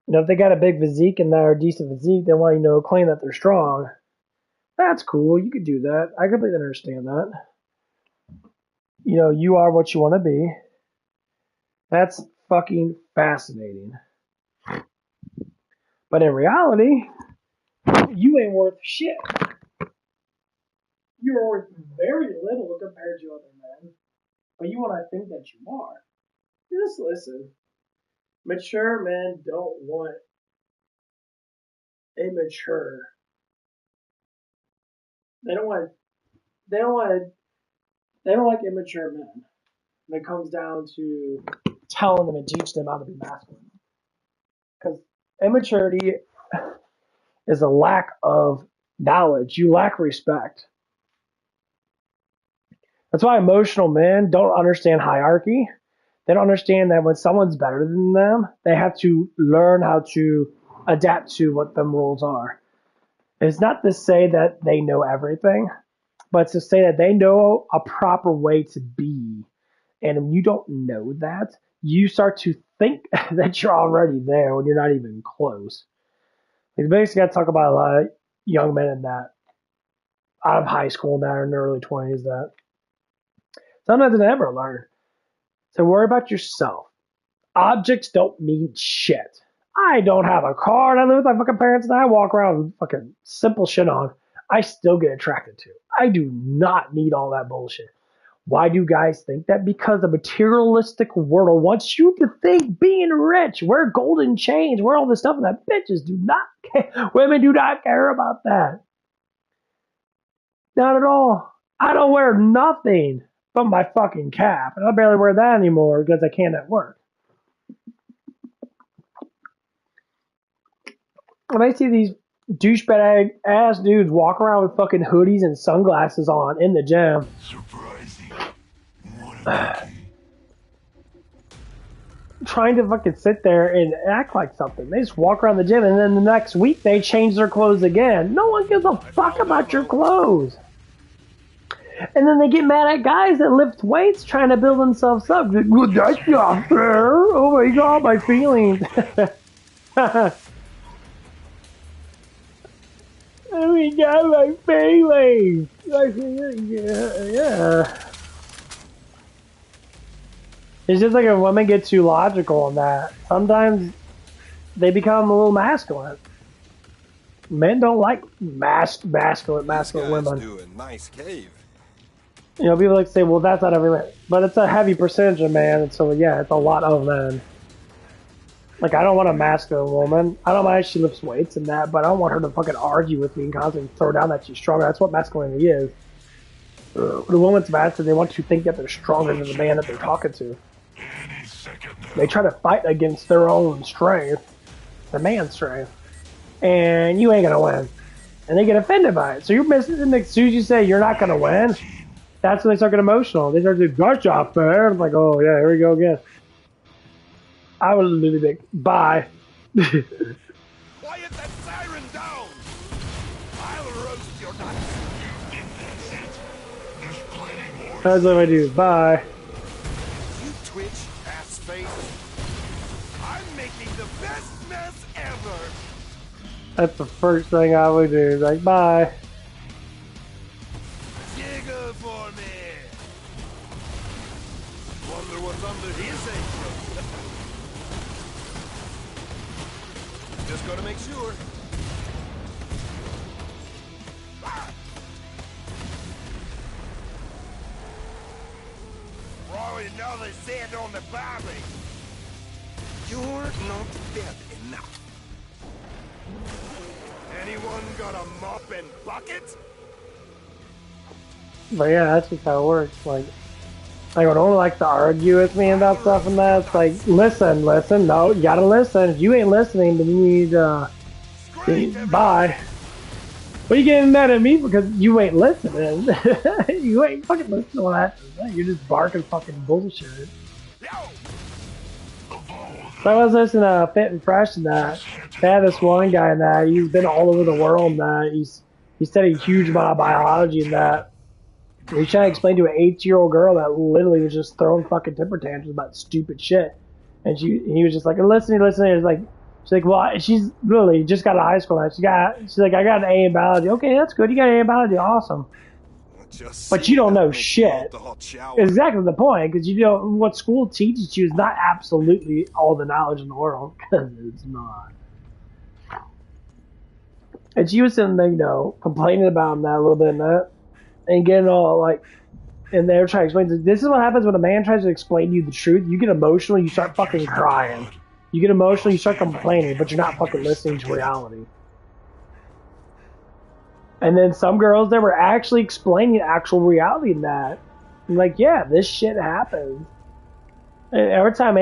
You know, if they got a big physique and they're a decent physique, they want to, you know, claim that they're strong. That's cool. You could do that. I completely understand that. You know, you are what you want to be. That's fucking fascinating. But in reality, you ain't worth shit. You're worth very little compared to other men. But you want to think that you are. Just listen. Mature men don't want immature. They don't like immature men. When it comes down to telling them and teaching them how to be masculine. Because immaturity is a lack of knowledge. You lack respect. That's why emotional men don't understand hierarchy. They don't understand that when someone's better than them, they have to learn how to adapt to what them rules are. It's not to say that they know everything, but it's to say that they know a proper way to be. And when you don't know that, you start to think that you're already there when you're not even close. You basically got to talk about a lot of young men in that, out of high school now in their early 20s, that sometimes they never learn. So worry about yourself. Objects don't mean shit. I don't have a car and I live with my fucking parents and I walk around with fucking simple shit on. I still get attracted to. I do not need all that bullshit. Why do guys think that? Because the materialistic world wants you to think being rich, wear golden chains, wear all this stuff, and that bitches do not care. Women do not care about that. Not at all. I don't wear nothing but my fucking cap, and I barely wear that anymore because I can't at work. when I see these douchebag ass dudes walk around with fucking hoodies and sunglasses on in the gym. Surprising. What a Trying to fucking sit there and act like something. They just walk around the gym and then the next week they change their clothes again. No one gives a fuck about your clothes. And then they get mad at guys that lift weights trying to build themselves up. Well, that's not fair. Oh my god, my feelings. Oh my god, my feelings. Yeah. It's just like if women get too logical on that. Sometimes they become a little masculine. Men don't like masculine women. Do a nice cave. You know, people like to say, well, that's not every man. But it's a heavy percentage of men, and so, yeah, it's a lot of men. Like, I don't want a masculine woman. I don't mind if she lifts weights and that, but I don't want her to fucking argue with me and constantly throw down that she's stronger. That's what masculinity is. When a woman's masculine, they want to think that they're stronger than the man that they're talking to. They try to fight against their own strength, the man's strength, and you ain't gonna win. And they get offended by it. So you're missing, and as soon as you say you're not gonna win, that's when they start getting emotional. They start to gosh off there. I'm like, oh yeah, here we go again. I would literally be like, bye. Quiet that siren down! I'll roast your nuts. That's what I do. Bye. You twitch, ass face. I'm making the best mess ever. That's the first thing I would do. Like, bye. Jiggle for me. Wonder what's under his apron. Just gotta make sure. Throwing another sand on the barbie. You're not dead enough. Anyone got a mop and bucket? But yeah, that's just how it works. Like when no one likes to argue with me about stuff and that, it's like, listen, no, you gotta listen. If you ain't listening, then you need, bye. What are you getting mad at me because you ain't listening? You ain't fucking listening to what I have to say. You're just barking fucking bullshit. So I was listening to Fit and Fresh and that. They had this one guy in that. He's been all over the world and that. He studied a huge amount of biology and that. He's trying to explain to an 8-year-old girl that literally was just throwing fucking temper tantrums about stupid shit. And he was just like, listening. She's like, well, she's literally just got out of high school now. She's like, I got an A in biology. Okay, that's good. You got an A in biology. Awesome. But you don't know shit. Exactly the point, because you know what school teaches you is not absolutely all the knowledge in the world, because it's not. And she was sitting there, complaining about that a little bit, and getting all like, and they were trying to explain. This is what happens when a man tries to explain to you the truth. You get emotional, you start fucking crying. You get emotional, you start complaining, but you're not fucking listening to reality. And then some girls that were actually explaining actual reality in that. I'm like, yeah, this shit happens. And anytime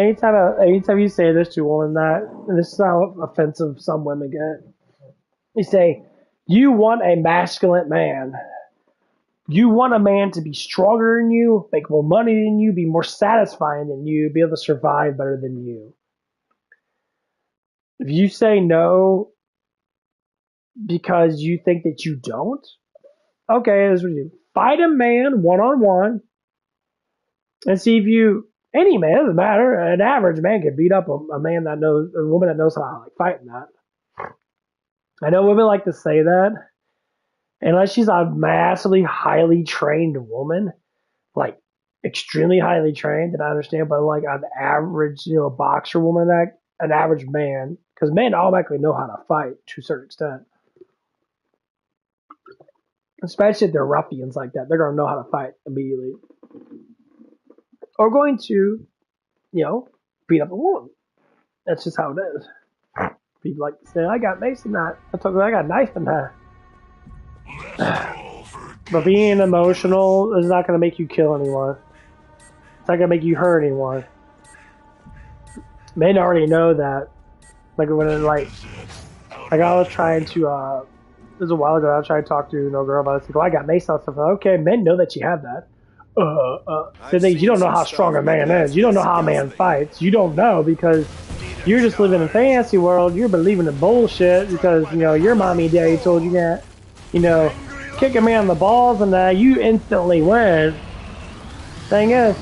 you say this to a woman, and this is how offensive some women get. You say, you want a masculine man. You want a man to be stronger than you, make more money than you, be more satisfying than you, be able to survive better than you. If you say no because you think that you don't, okay, this is what you do. Fight a man one-on-one and see if any man, doesn't matter, an average man can beat up a woman that knows how to like, fight in that. I know women like to say that, unless she's a massively highly trained woman, like extremely highly trained, and I understand, but like an average, a boxer woman, an average man, because men automatically know how to fight to a certain extent. Especially if they're ruffians like that, they're going to know how to fight immediately. Or going to, beat up a woman. That's just how it is. People like to say, I got mace in that. I got a knife in that. But being emotional is not going to make you kill anyone. It's not going to make you hurt anyone. Men already know that. Like when Like I was trying to, this was a while ago, I was trying to talk to no girl about it. Like, oh, I got mace on stuff. Like, okay, men know that you have that. The thing is, you don't know how strong a man is. You don't know how a man fights. You don't know because you're just living in a fantasy world. You're believing in bullshit because, you know, your mommy and daddy told you that, you know, kick a man in the balls and you instantly win. Thing is,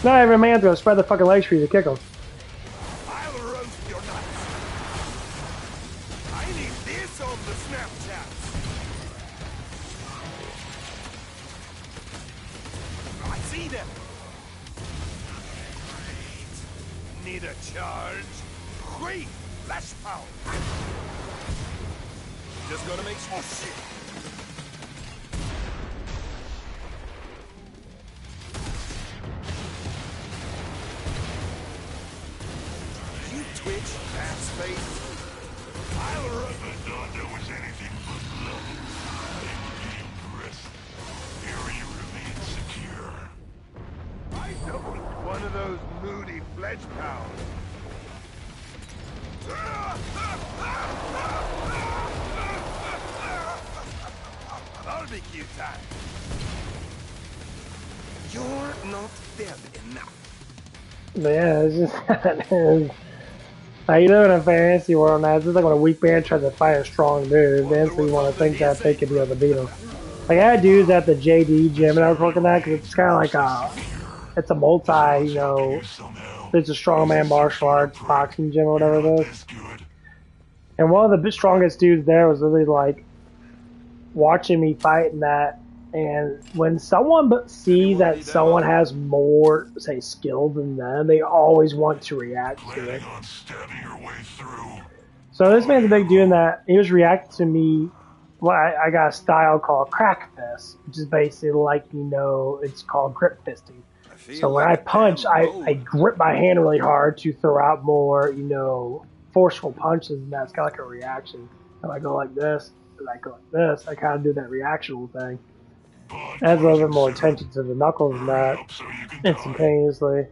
not every man's gonna spread the fucking legs for you to kick them. I'll roast your nuts. I need this on the Snapchat. I see them. Great. Need a charge. Great. Flash power. Just gonna make sure. Oh shit. You twitch, ass face. I'll run. If I thought there was anything but love, I would be impressed. Area remains secure. I don't. One of those moody fledge powers. Barbecue time. You're not dead enough. But yeah, it's just like you live in a fantasy world now. It's just like when a weak man tries to fight a strong dude, then you want to think that they could be able to beat him. Like I had dudes at the JD gym and I was working at because it's kind of like it's a multi, you know, it's a strongman martial arts boxing gym or whatever it is. And one of the strongest dudes there was really like watching me fight in that. And when someone sees that someone has more, say, skill than them, they always want to react to it. So this man's a big dude in that he was reacting to me. Well, I got a style called crack fist, which is basically like, you know, it's called grip fisting. So when I punch, I grip my hand really hard to throw out more, you know, forceful punches, and that's kind of like a reaction. And I go like this, and I go like this. I kind of do that reactional thing. Adds a little bit more attention to the knuckles and that instantaneously.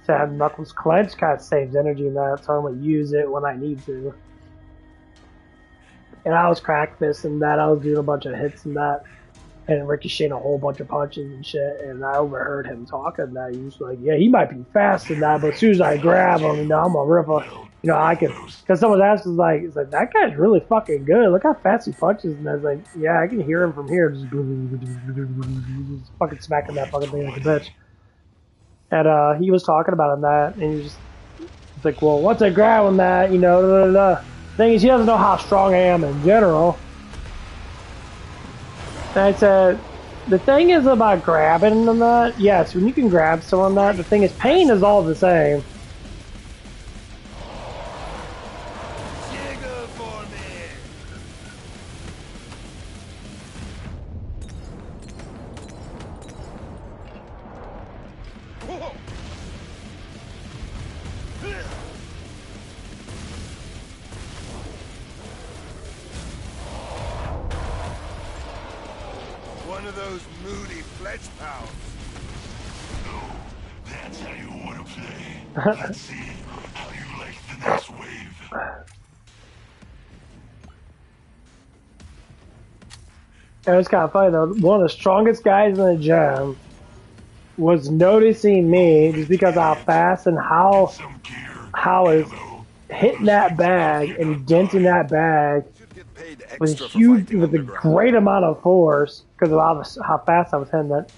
To have knuckles clenched kind of saves energy in that, so I only use it when I need to. And I was crack fisting that, I was doing a bunch of hits and that, and ricocheting a whole bunch of punches and shit, and I overheard him talking that. He was like, yeah, he might be fast in that, but as soon as I grab him, you know, I'm gonna rip him. You know, I could, because someone asked, it's like, that guy's really fucking good. Look how fast he punches. And I was like, yeah, I can hear him from here. Just fucking smacking that fucking thing like a bitch. And he was talking about that, and he was just, it's like, well, once I grab him that, you know, thing is, he doesn't know how strong I am in general. And I said, the thing is about grabbing them that, yes, when you can grab someone that, the thing is, pain is all the same. One of those moody fledge pals. No, that's how you want to play. Let's see how you like the next wave. It was kind of funny though. One of the strongest guys in the gym was noticing me just because of how fast and how is hitting that bag and denting that bag was huge with a great amount of force because of how fast I was hitting it.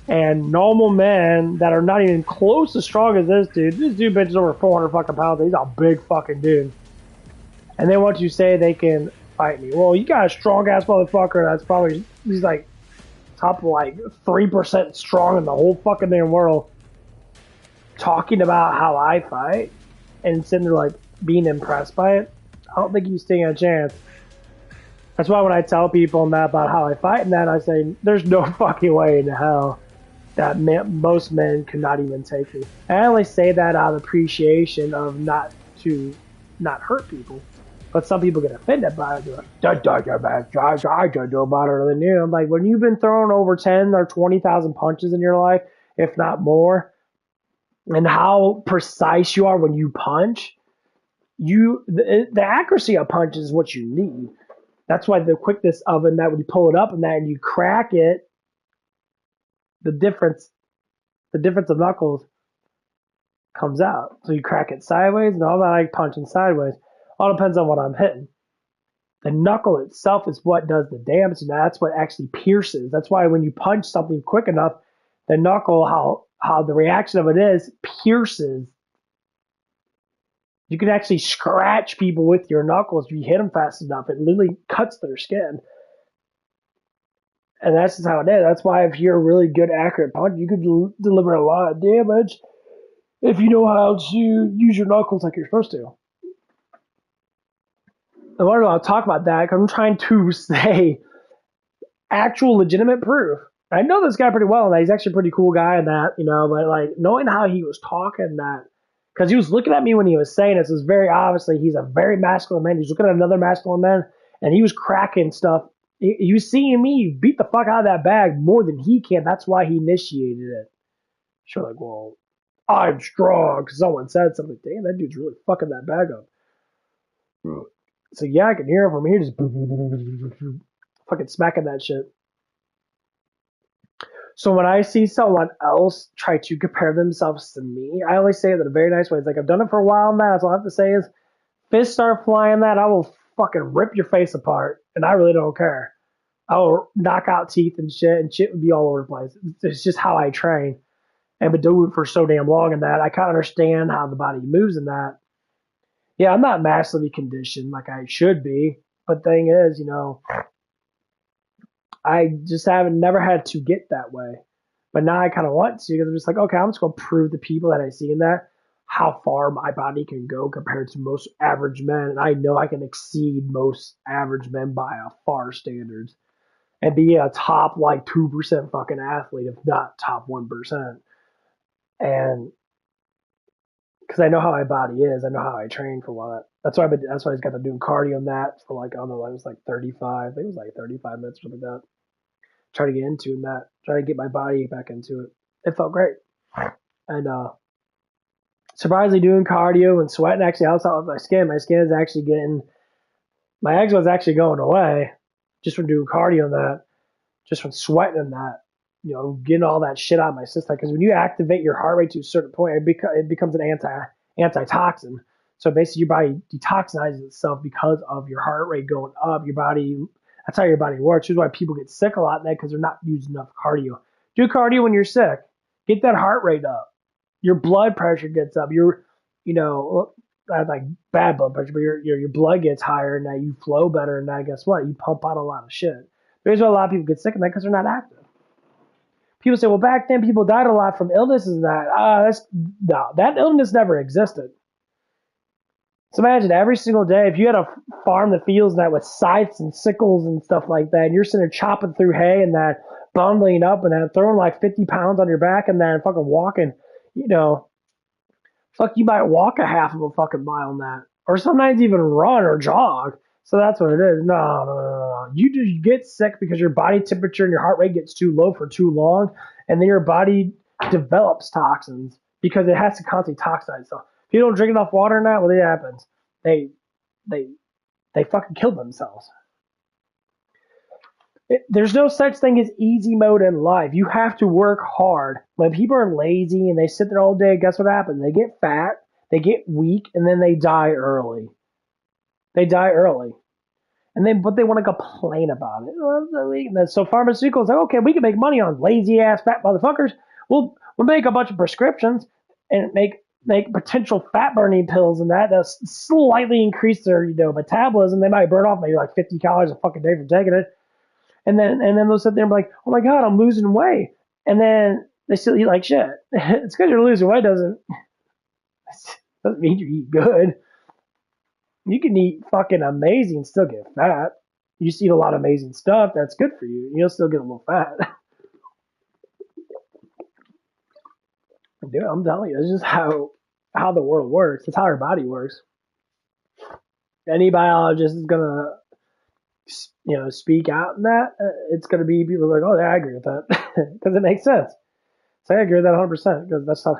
And normal men that are not even close as strong as this dude benches over 400 fucking pounds. He's a big fucking dude. And then once you say they can fight me, well, you got a strong ass motherfucker that's probably, he's like top like 3% strong in the whole fucking damn world, talking about how I fight and sitting there like being impressed by it. I don't think you stand a chance. That's why when I tell people that about how I fight and that, I say there's no fucking way in hell that most men could not even take me. I only say that out of appreciation of not hurt people. But some people get offended by it. They're like, I don't know better than you. I'm like, when you've been thrown over 10 or 20,000 punches in your life, if not more, and how precise you are when you punch, the accuracy of punch is what you need. That's why the quickness of it, that when you pull it up and that and you crack it, the difference of knuckles comes out. So you crack it sideways, and all that like punching sideways. All depends on what I'm hitting. The knuckle itself is what does the damage, and that's what actually pierces. That's why when you punch something quick enough, the knuckle, how the reaction of it is, pierces. You can actually scratch people with your knuckles if you hit them fast enough. It literally cuts their skin. And that's just how it is. That's why if you're a really good, accurate punch, you can deliver a lot of damage if you know how to use your knuckles like you're supposed to. I want to talk about that because I'm trying to say actual legitimate proof. I know this guy pretty well, and he's actually a pretty cool guy in that, but like knowing how he was talking that, because he was looking at me when he was saying this, is very obviously he's a very masculine man. He's looking at another masculine man, and he was cracking stuff. You seeing me beat the fuck out of that bag more than he can. That's why he initiated it. Sure, like, well, I'm strong because someone said something. Damn, that dude's really fucking that bag up. So yeah, I can hear him from here just fucking smacking that shit. So when I see someone else try to compare themselves to me, I always say it in a very nice way. It's like, I've done it for a while now. That's all I have to say is, fists start flying that, I will fucking rip your face apart, and I really don't care. I will knock out teeth and shit would be all over the place. It's just how I train. And been doing it for so damn long in that, I kind of understand how the body moves in that. Yeah, I'm not massively conditioned like I should be, but the thing is, I just haven't never had to get that way. But now I kind of want to, because I'm just like, okay, I'm just going to prove to people that I see in that how far my body can go compared to most average men. And I know I can exceed most average men by a far standards and be a top like 2% fucking athlete, if not top 1%. And because I know how my body is, I know how I train for what. That's why I just got to doing cardio on that for like, I don't know, it was like 35. I think it was like 35 minutes or something like that. Try to get into that. Try to get my body back into it. It felt great. And surprisingly doing cardio and sweating actually helps out with my skin. My skin is actually my eczema is actually going away just from doing cardio and that, just from sweating and that, getting all that shit out of my system. Because when you activate your heart rate to a certain point, it becomes an antitoxin. So basically your body detoxinizes itself because of your heart rate going up. Your body, that's how your body works. That's why people get sick a lot in that, because they're not using enough cardio. Do cardio when you're sick. Get that heart rate up. Your blood pressure gets up. Like bad blood pressure, but your blood gets higher, and now you flow better, and now guess what? You pump out a lot of shit. There's why a lot of people get sick in that, because they're not active. People say, well, back then people died a lot from illnesses and that. That illness never existed. So imagine every single day, if you had a farm that feels that with scythes and sickles and stuff like that, and you're sitting there chopping through hay and that, bundling up and then throwing like 50 pounds on your back and then fucking walking, fuck, you might walk a half of a fucking mile in that. Or sometimes even run or jog. So that's what it is. No. You just get sick because your body temperature and your heart rate gets too low for too long, and then your body develops toxins because it has to constantly toxinize itself. If you don't drink enough water in that, what happens? They fucking kill themselves. There's no such thing as easy mode in life. You have to work hard. When people are lazy and they sit there all day, guess what happens? They get fat, they get weak, and then they die early. But they want to complain about it. And so pharmaceuticals like, okay, we can make money on lazy ass fat motherfuckers. We'll make a bunch of prescriptions and make potential fat burning pills and that slightly increase their metabolism. They might burn off maybe like 50 calories a fucking day from taking it. And then they'll sit there and be like, oh my God, I'm losing weight. And then they still eat like shit. It's because you're losing weight doesn't mean you eat good. You can eat fucking amazing and still get fat. You just eat a lot of amazing stuff that's good for you. You'll still get a little fat. Dude, I'm telling you, it's just how the world works. It's how our body works. Any biologist is gonna speak out in that, it's going to be people like, oh, yeah, I agree with that. Because it makes sense. So I agree with that 100%. Because that's how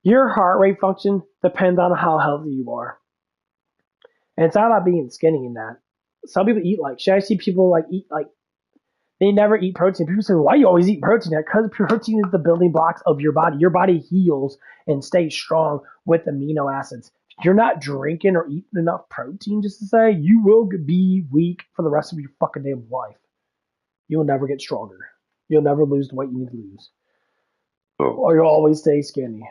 your heart rate function depends on how healthy you are. And it's not about being skinny in that. Some people eat like shit. I see people like eat like they never eat protein. People say, why do you always eat protein? Because protein is the building blocks of your body. Your body heals and stays strong with amino acids. If you're not drinking or eating enough protein, just to say, you will be weak for the rest of your fucking damn life. You'll never get stronger. You'll never lose the weight you need to lose. Or you'll always stay skinny.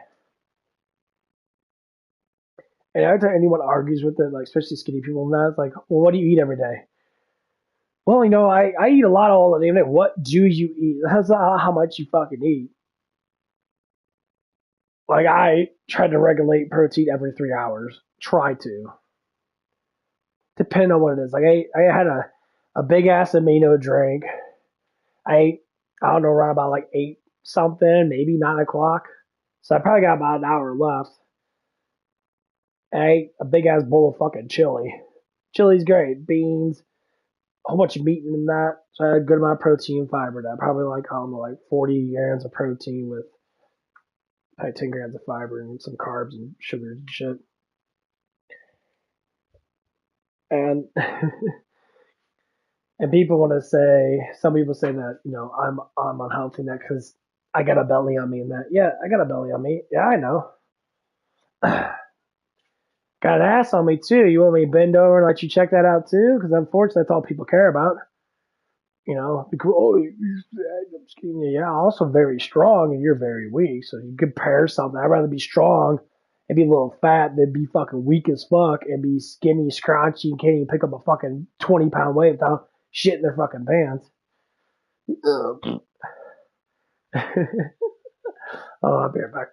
And every time anyone argues with it, like especially skinny people, and that, it's like, well, what do you eat every day? Well, I eat a lot all the day. What do you eat? That's not how much you fucking eat. Like, I try to regulate protein every 3 hours. Try to. Depend on what it is. Like, I had a big ass amino drink. I ate, I don't know, around about like 8 something, maybe 9 o'clock. So I probably got about an hour left. And I ate a big ass bowl of fucking chili. Chili's great. Beans, a whole bunch of meat in that. So I had a good amount of protein and fiber. That probably like, I don't know, like 40 grams of protein with probably 10 grams of fiber and some carbs and sugars and shit. And and people want to say, some people say that I'm unhealthy in that because I got a belly on me and that. Yeah, I got a belly on me. Yeah, I know. Got an ass on me too. You want me to bend over and let you check that out too? Because unfortunately, that's all people care about. Because, oh, you're fat, I'm skinny. Yeah, I'm also very strong and you're very weak. So you compare something. I'd rather be strong and be a little fat than be fucking weak as fuck and be skinny, scrawny, and can't even pick up a fucking 20-pound weight without shit in their fucking pants. Oh, I'll be right back.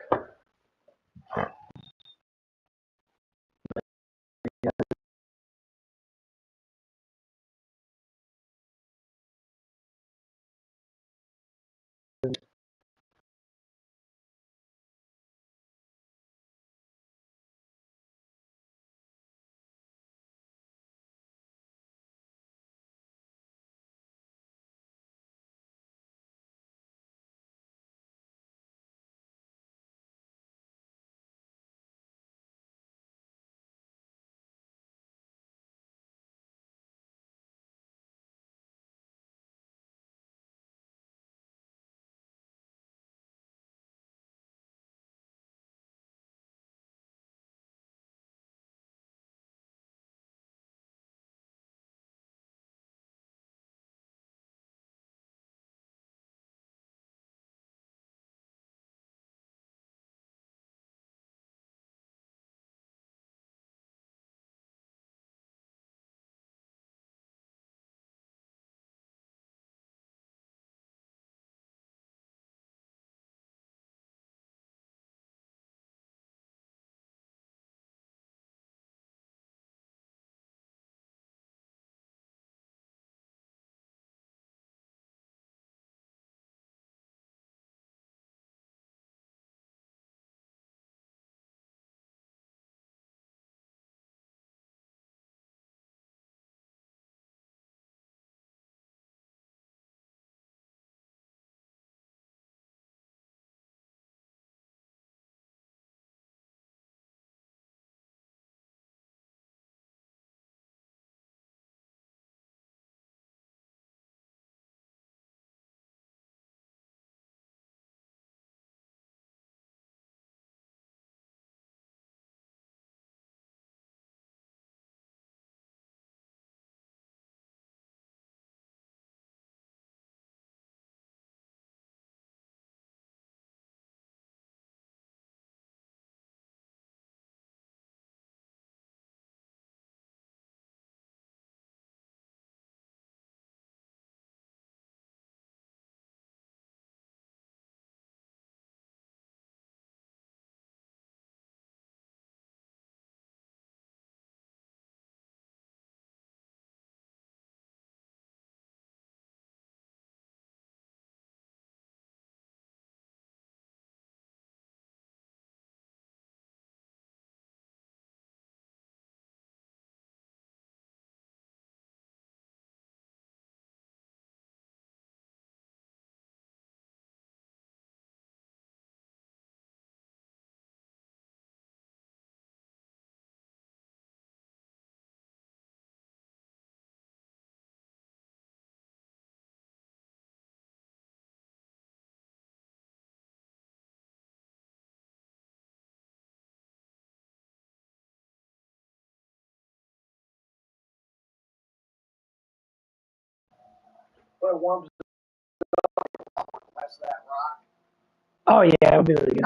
Oh yeah, it would be really good.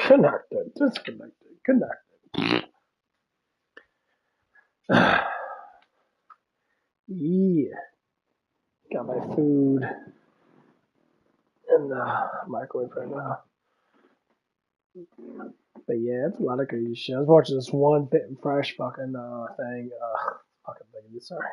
Connected, disconnected, connected. Yeah, got my food in the microwave right now. But yeah, it's a lot of crazy shit. I was watching this one Fit and Fresh fucking thing. Fucking thing. Sorry.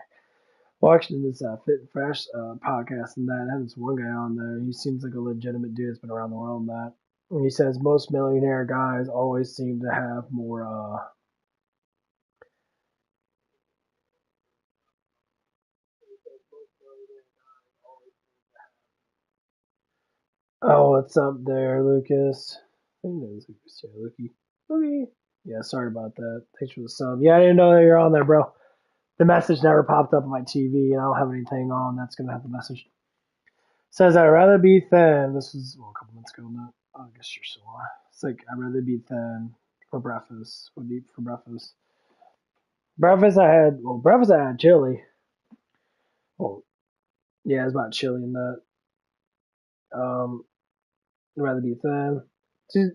Watching this Fit and Fresh podcast and that. Had this one guy on there. He seems like a legitimate dude that's been around the world and that. And he says most millionaire guys always seem to have more oh, what's up there, Lucas? I think that was Lucas. Yeah, Lukey. Lukey. Yeah, sorry about that. Thanks for the sub. Yeah, I didn't know that you're on there, bro. The message never popped up on my TV, and I don't have anything on that's going to have the message. Says, I'd rather be thin. This was a couple minutes ago, not. I guess you're still on. It's like, I'd rather be thin for breakfast. What do you eat for breakfast? Breakfast I had chili. Well, yeah, it's about chili and that. I'd rather be thin. See,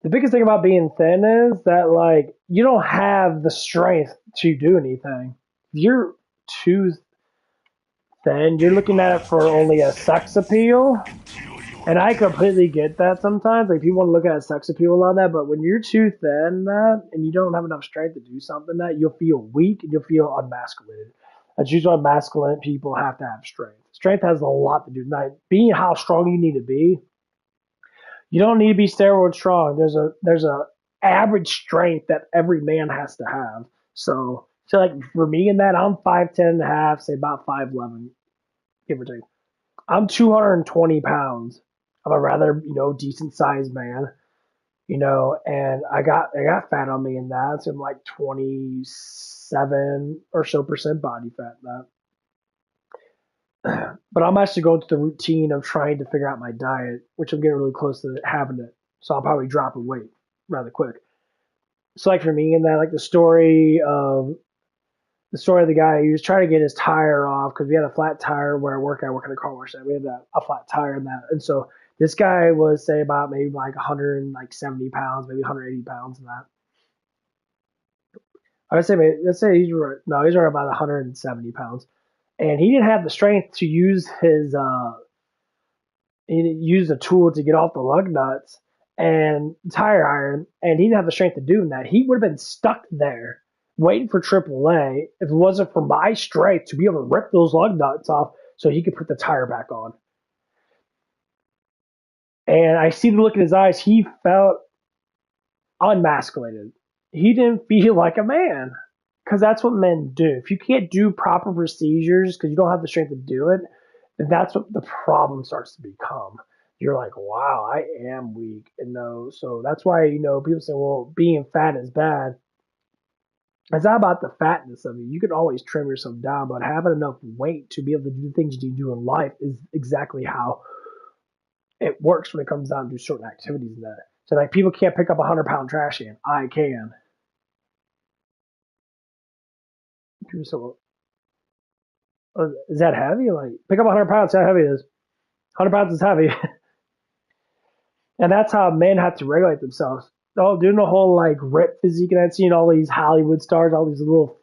the biggest thing about being thin is that, like, you don't have the strength to do anything. If you're too thin, you're looking at it for only a sex appeal. And I completely get that sometimes. Like, people want to look at sex appeal on that, but when you're too thin that, and you don't have enough strength to do something that, you'll feel weak and you'll feel unmasculated. That's usually why masculine people have to have strength. Strength has a lot to do. Now, being how strong you need to be, you don't need to be steroid strong. There's a average strength that every man has to have. So like for me in that, I'm 5'10" and a half, say about 5'11", give or take. I'm 220 pounds. I'm a rather, decent sized man, and I got fat on me in that. So I'm like 27 or so percent body fat in that. But I'm actually going through the routine of trying to figure out my diet, which I'm getting really close to having it. So I'll probably drop a weight rather quick. So like for me in that, like the story of the guy who was trying to get his tire off because we had a flat tire where I work in a car wash. We had a flat tire in that, and so this guy was say about maybe like 170 pounds, maybe 180 pounds in that. I would say, let's say he's around about 170 pounds, and he didn't have the strength to use he didn't use the tool to get off the lug nuts and tire iron, and he didn't have the strength to do that. He would have been stuck there waiting for AAA if it wasn't for my strength to be able to rip those lug nuts off so he could put the tire back on. And I see the look in his eyes. He felt unmasculated. He didn't feel like a man because that's what men do. If you can't do proper procedures because you don't have the strength to do it, then that's what the problem starts to become. You're like, wow, I am weak. And no, so that's why, people say, well, being fat is bad. It's not about the fatness of it. You can always trim yourself down, but having enough weight to be able to do the things you do in life is exactly how it works when it comes down to certain activities and that. So like people can't pick up 100-pound trash can. I can. So, is that heavy? Like pick up 100 pounds. How heavy it is? 100 pounds is heavy. And that's how men have to regulate themselves. Oh, doing the whole like rip physique, and I've seen all these Hollywood stars, all these little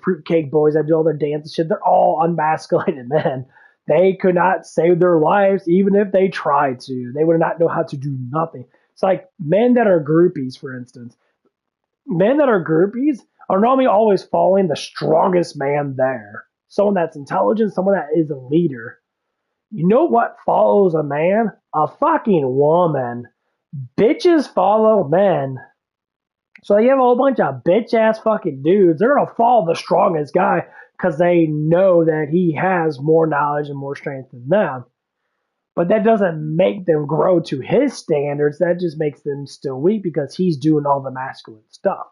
fruitcake boys that do all their dance and shit. They're all unmasculated men. They could not save their lives even if they tried to. They would not know how to do nothing. It's like men that are groupies, for instance. Men that are groupies are normally always following the strongest man there. Someone that's intelligent, someone that is a leader. You know what follows a man? A fucking woman. Bitches follow men. So you have a whole bunch of bitch ass fucking dudes. They're gonna follow the strongest guy because they know that he has more knowledge and more strength than them. But that doesn't make them grow to his standards. That just makes them still weak because he's doing all the masculine stuff.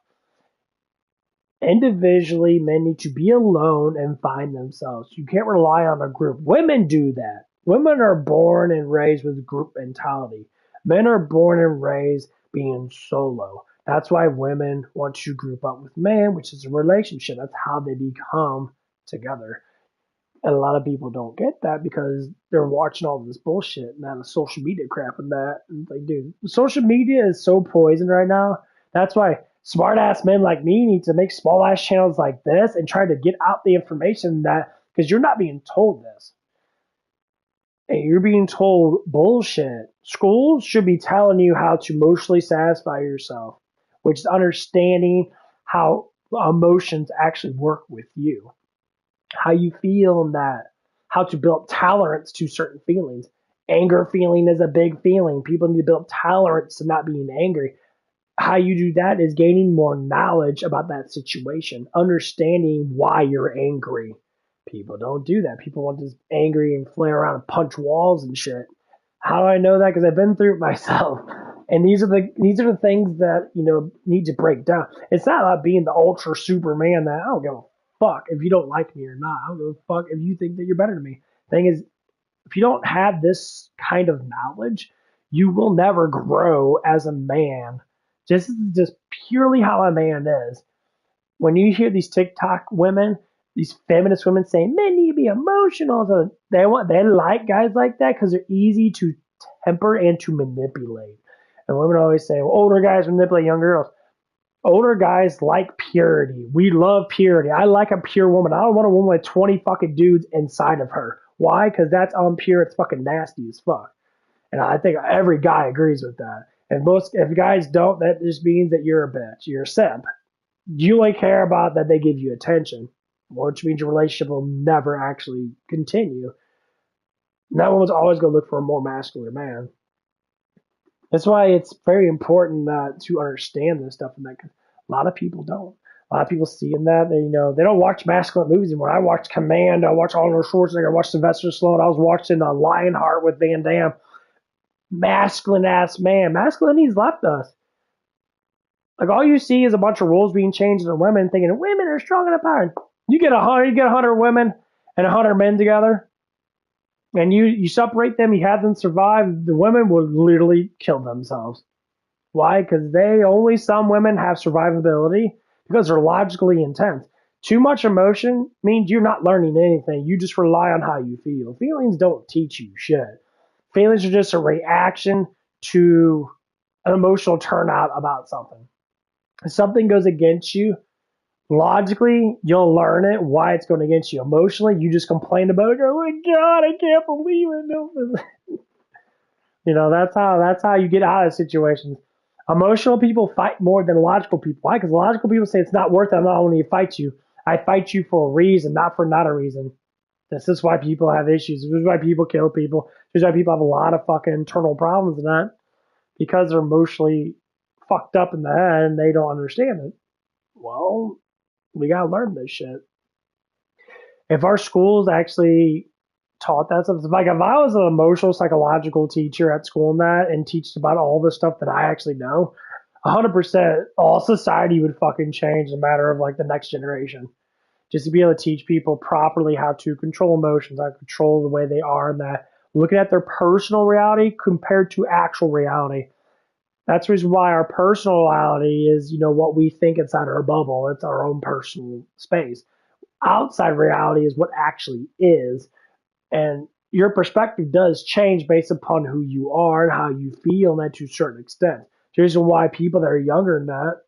Individually, men need to be alone and find themselves. You can't rely on a group. Women do that. Women are born and raised with group mentality. Men are born and raised being solo. That's why women want to group up with men, which is a relationship. That's how they become together. And a lot of people don't get that because they're watching all this bullshit and the social media crap and that. And like, dude, social media is so poisoned right now. That's why smart ass men like me need to make small ass channels like this and try to get out the information that because you're not being told this. And you're being told bullshit. Schools should be telling you how to emotionally satisfy yourself, which is understanding how emotions actually work with you. How you feel in that, how to build tolerance to certain feelings. Anger feeling is a big feeling. People need to build tolerance to not being angry. How you do that is gaining more knowledge about that situation, understanding why you're angry. People don't do that. People want to just angry and flare around and punch walls and shit. How do I know that? Because I've been through it myself. And these are the things that need to break down. It's not about being the ultra superman that I don't give a fuck if you don't like me or not. I don't give a fuck if you think that you're better than me. Thing is, if you don't have this kind of knowledge, you will never grow as a man. Just purely how a man is. When you hear these TikTok women, these feminist women saying men need to be emotional, so they like guys like that because they're easy to temper and to manipulate. And women always say, well, older guys manipulate young girls. Older guys like purity. We love purity. I like a pure woman. I don't want a woman with 20 fucking dudes inside of her. Why? Because that's unpure. It's fucking nasty as fuck. And I think every guy agrees with that. And if guys don't, that just means that you're a bitch. You're a simp. You only care about that they give you attention, which means your relationship will never actually continue. No one's always going to look for a more masculine man. That's why it's very important to understand this stuff, and that a lot of people don't. A lot of people see in that, they don't watch masculine movies anymore. I watched Command, I watched Arnold Schwarzenegger, I watched Sylvester Stallone, I was watching Lionheart with Van Damme. Masculine ass man. Masculinity's left us. Like all you see is a bunch of rules being changed in women, thinking women are strong and empowered. You get 100 women and 100 men together, and you separate them, you have them survive, the women will literally kill themselves. Why? Because some women have survivability because they're logically intense. Too much emotion means you're not learning anything. You just rely on how you feel. Feelings don't teach you shit. Feelings are just a reaction to an emotional turnout about something. If something goes against you, Logically, you'll learn it, why it's going against you. Emotionally, you just complain about it. Oh my God, I can't believe it. No. That's how you get out of situations. Emotional people fight more than logical people. Why? Because logical people say it's not worth it. I'm not going to fight you. I fight you for a reason, not for not a reason. This is why people have issues. This is why people kill people. This is why people have a lot of fucking internal problems and that because they're emotionally fucked up in the head and they don't understand it. Well, we gotta learn this shit. If our schools actually taught that stuff, like if I was an emotional psychological teacher at school and teach about all the stuff that I actually know, 100% all society would fucking change in a matter of like the next generation. Just to be able to teach people properly how to control emotions, how to control the way they are, and that looking at their personal reality compared to actual reality. That's the reason why our personal reality is, what we think inside our bubble. It's our own personal space. Outside reality is what actually is. And your perspective does change based upon who you are and how you feel, and that to a certain extent. The reason why people that are younger than that,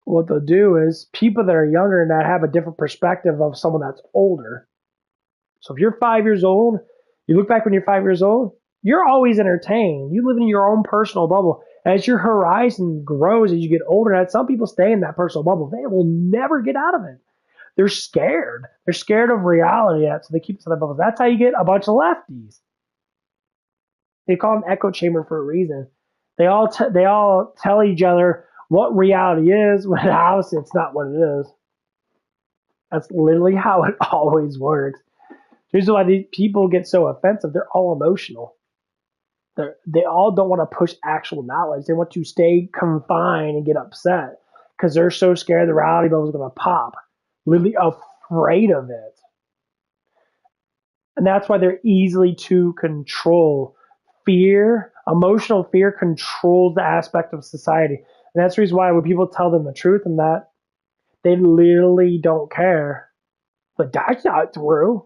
what they'll do is people that are younger than that have a different perspective of someone that's older. So if you're 5 years old, you look back when you're 5 years old, you're always entertained. You live in your own personal bubble. As your horizon grows, as you get older, and some people stay in that personal bubble, they will never get out of it. They're scared. They're scared of reality, so they keep inside their bubbles. That's how you get a bunch of lefties. They call them echo chamber for a reason. They all tell each other what reality is, when obviously it's not what it is. That's literally how it always works. The reason why these people get so offensive, they're all emotional. They all don't want to push actual knowledge. They want to stay confined and get upset because they're so scared the reality bubble is going to pop. Literally afraid of it. And that's why they're easily to control. Fear, emotional fear controls the aspect of society. And that's the reason why when people tell them the truth and that, they literally don't care. But that's not true.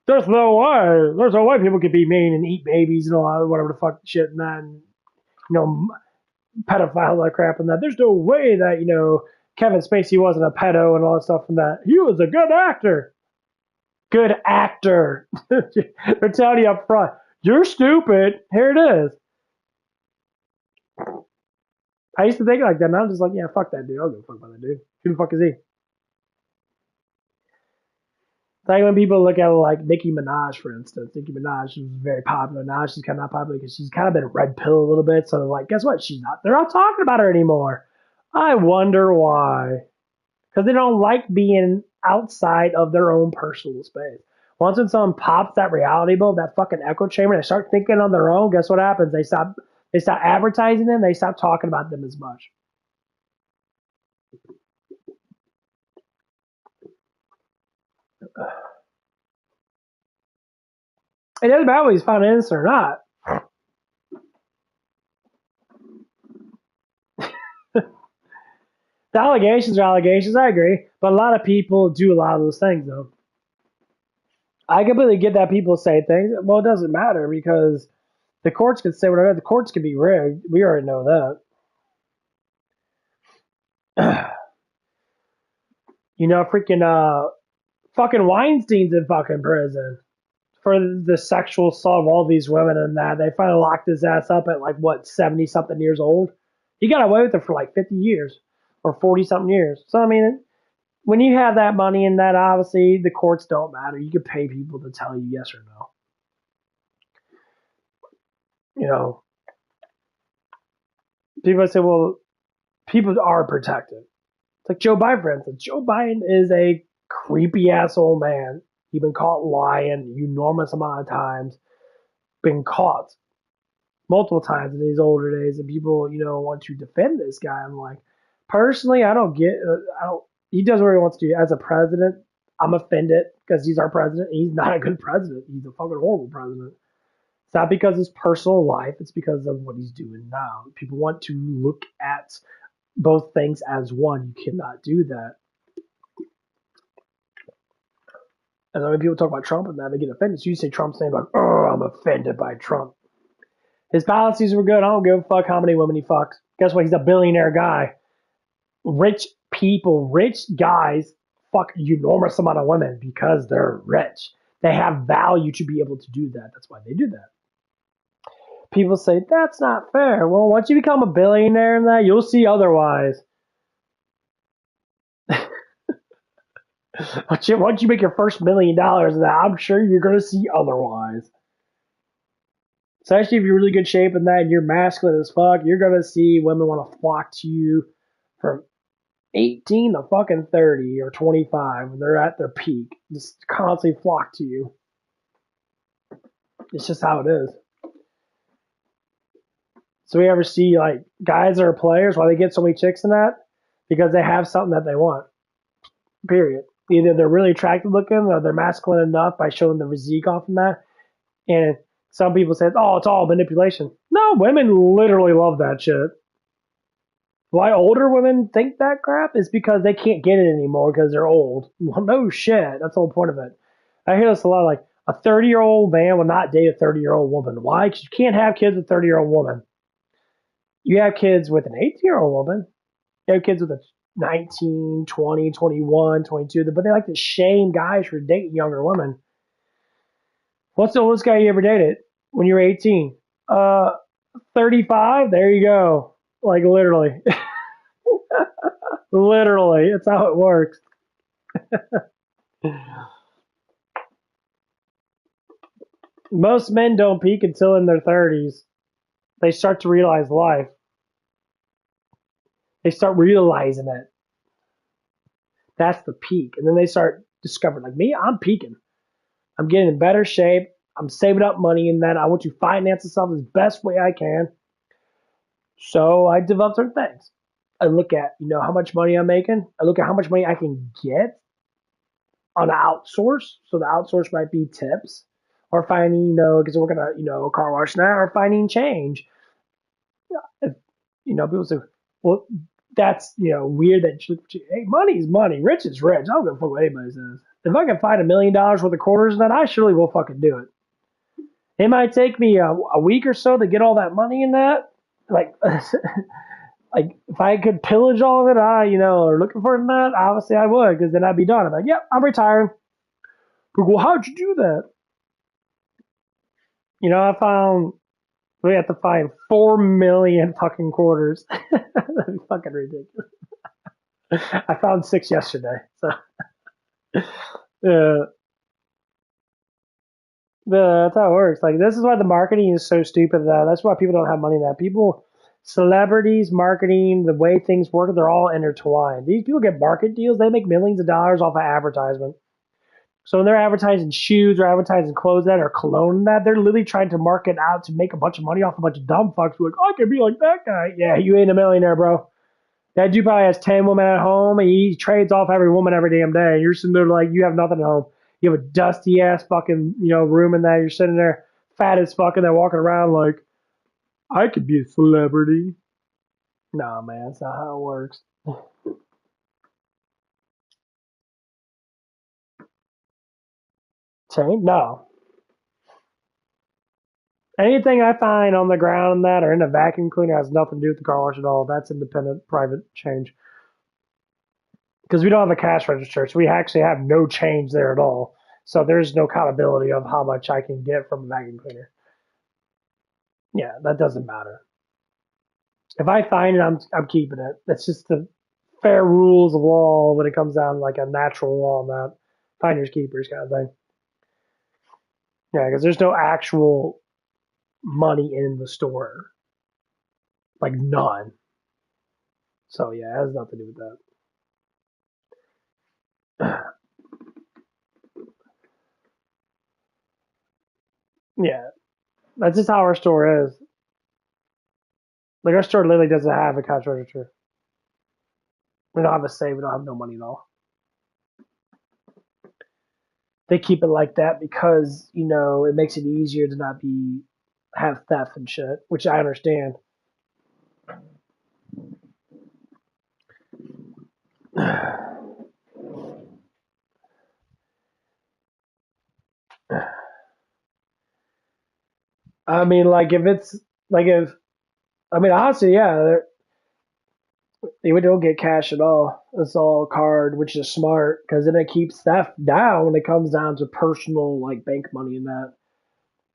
There's no way people could be mean and eat babies and all whatever the fuck shit and that, and pedophile that crap and that. There's no way that Kevin Spacey wasn't a pedo and all that stuff and that. He was a good actor. Good actor. They're telling you up front, you're stupid. Here it is. I used to think like that, and I'm just like, yeah, fuck that dude. I don't give a fuck about that dude. Who the fuck is he? Like when people look at like Nicki Minaj, for instance. Nicki Minaj, she was very popular. Now she's kind of not popular because she's kind of been red pill a little bit. So they're like, guess what? They're not talking about her anymore. I wonder why. Because they don't like being outside of their own personal space. Once when someone pops that reality bubble, that fucking echo chamber, they start thinking on their own, guess what happens? They stop advertising them, they stop talking about them as much. It doesn't matter whether he's found innocent or not. The allegations are allegations, I agree. But a lot of people do a lot of those things, though. I completely get that people say things. Well, it doesn't matter because the courts can say whatever. The courts can be rigged. We already know that. Fucking Weinstein's in fucking prison for the sexual assault of all these women and that. They finally locked his ass up at 70-something years old. He got away with it for 50 years or 40-something years. So, I mean, when you have that money and that, obviously, the courts don't matter. You can pay people to tell you yes or no. People say, well, people are protected. It's like Joe Biden, for instance. Joe Biden is a creepy ass old man. He's been caught lying an enormous amount of times. Been caught multiple times in these older days, and people, want to defend this guy. I'm like, personally, I don't get. He does what he wants to do as a president. I'm offended because he's our president. He's not a good president. He's a fucking horrible president. It's not because of his personal life. It's because of what he's doing now. People want to look at both things as one. You cannot do that. And when people talk about Trump and that, they get offended. So you say Trump's name, like, oh, I'm offended by Trump. His policies were good. I don't give a fuck how many women he fucks. Guess what? He's a billionaire guy. Rich people, rich guys fuck an enormous amount of women because they're rich. They have value to be able to do that. That's why they do that. People say that's not fair. Well, once you become a billionaire and that, you'll see otherwise. Once you make your first $1 million of that, I'm sure you're going to see otherwise. Especially if you're in really good shape and that and you're masculine as fuck, you're going to see women want to flock to you from 18 to fucking 30 or 25 when they're at their peak. Just constantly flock to you. It's just how it is. So we ever see like guys that are players, why they get so many chicks in that? Because they have something that they want. Period. Either they're really attractive looking or they're masculine enough by showing the physique off in that. And some people say, oh, it's all manipulation. No, women literally love that shit. Why older women think that crap is because they can't get it anymore because they're old. Well, no shit. That's the whole point of it. I hear this a lot, like a 30-year-old man will not date a 30-year-old woman. Why? Because you can't have kids with a 30-year-old woman. You have kids with an 18-year-old woman. You have kids with a 19, 20, 21, 22, but they like to shame guys for dating younger women. What's the oldest guy you ever dated when you were 18? 35? There you go. Like, literally. Literally. It's how it works. Most men don't peak until in their 30s. They start to realize life. They start realizing it. That's the peak. And then they start discovering, like me, I'm peaking. I'm getting in better shape. I'm saving up money in that. I want to finance myself the best way I can. So I develop certain things. I look at, how much money I'm making. I look at how much money I can get on an outsource. So the outsource might be tips or finding, because we're going to, a car wash now, or finding change. If, people say, well, that's, weird that hey, money's money. Rich is rich. I don't give a fuck what anybody says. If I can find $1 million worth of quarters, then I surely will fucking do it. It might take me a week or so to get all that money in that. Like, like if I could pillage all of it, or looking for that, obviously I would, because then I'd be done. I'm like, yep, I'm retired. But, well, how'd you do that? I found we have to find 4 million fucking quarters. That'd be fucking ridiculous. I found 6 yesterday, so. That's how it works. Like, this is why the marketing is so stupid. That's why people don't have money now. Celebrities, marketing, the way things work, they're all intertwined. These people get market deals. They make millions of dollars off of advertisement. So when they're advertising shoes or advertising clothes that or cologne that, they're literally trying to market out to make a bunch of money off a bunch of dumb fucks who are like, I can be like that guy. Yeah, you ain't a millionaire, bro. That dude probably has 10 women at home, and he trades off every woman every damn day. You're sitting there like you have nothing at home. You have a dusty ass fucking room in there. You're sitting there fat as fuck, and they're walking around like I could be a celebrity. Nah, man, that's not how it works. Change? No. Anything I find on the ground that or in a vacuum cleaner has nothing to do with the car wash at all. That's independent, private change. Because we don't have a cash register, so we actually have no change there at all. So there's no accountability of how much I can get from a vacuum cleaner. Yeah, that doesn't matter. If I find it, I'm keeping it. That's just the fair rules of law when it comes down to like a natural law on that. Finders keepers kind of thing. Yeah, because there's no actual money in the store. Like none. So yeah, it has nothing to do with that. Yeah, that's just how our store is. Like our store literally doesn't have a cash register. We don't have a safe. We don't have no money at all. They keep it like that because it makes it easier to not have theft and shit, which I understand. I mean, like if it's like if I mean honestly, yeah. You don't get cash at all. It's all card, which is smart because then it keeps theft down when it comes down to personal like bank money and that.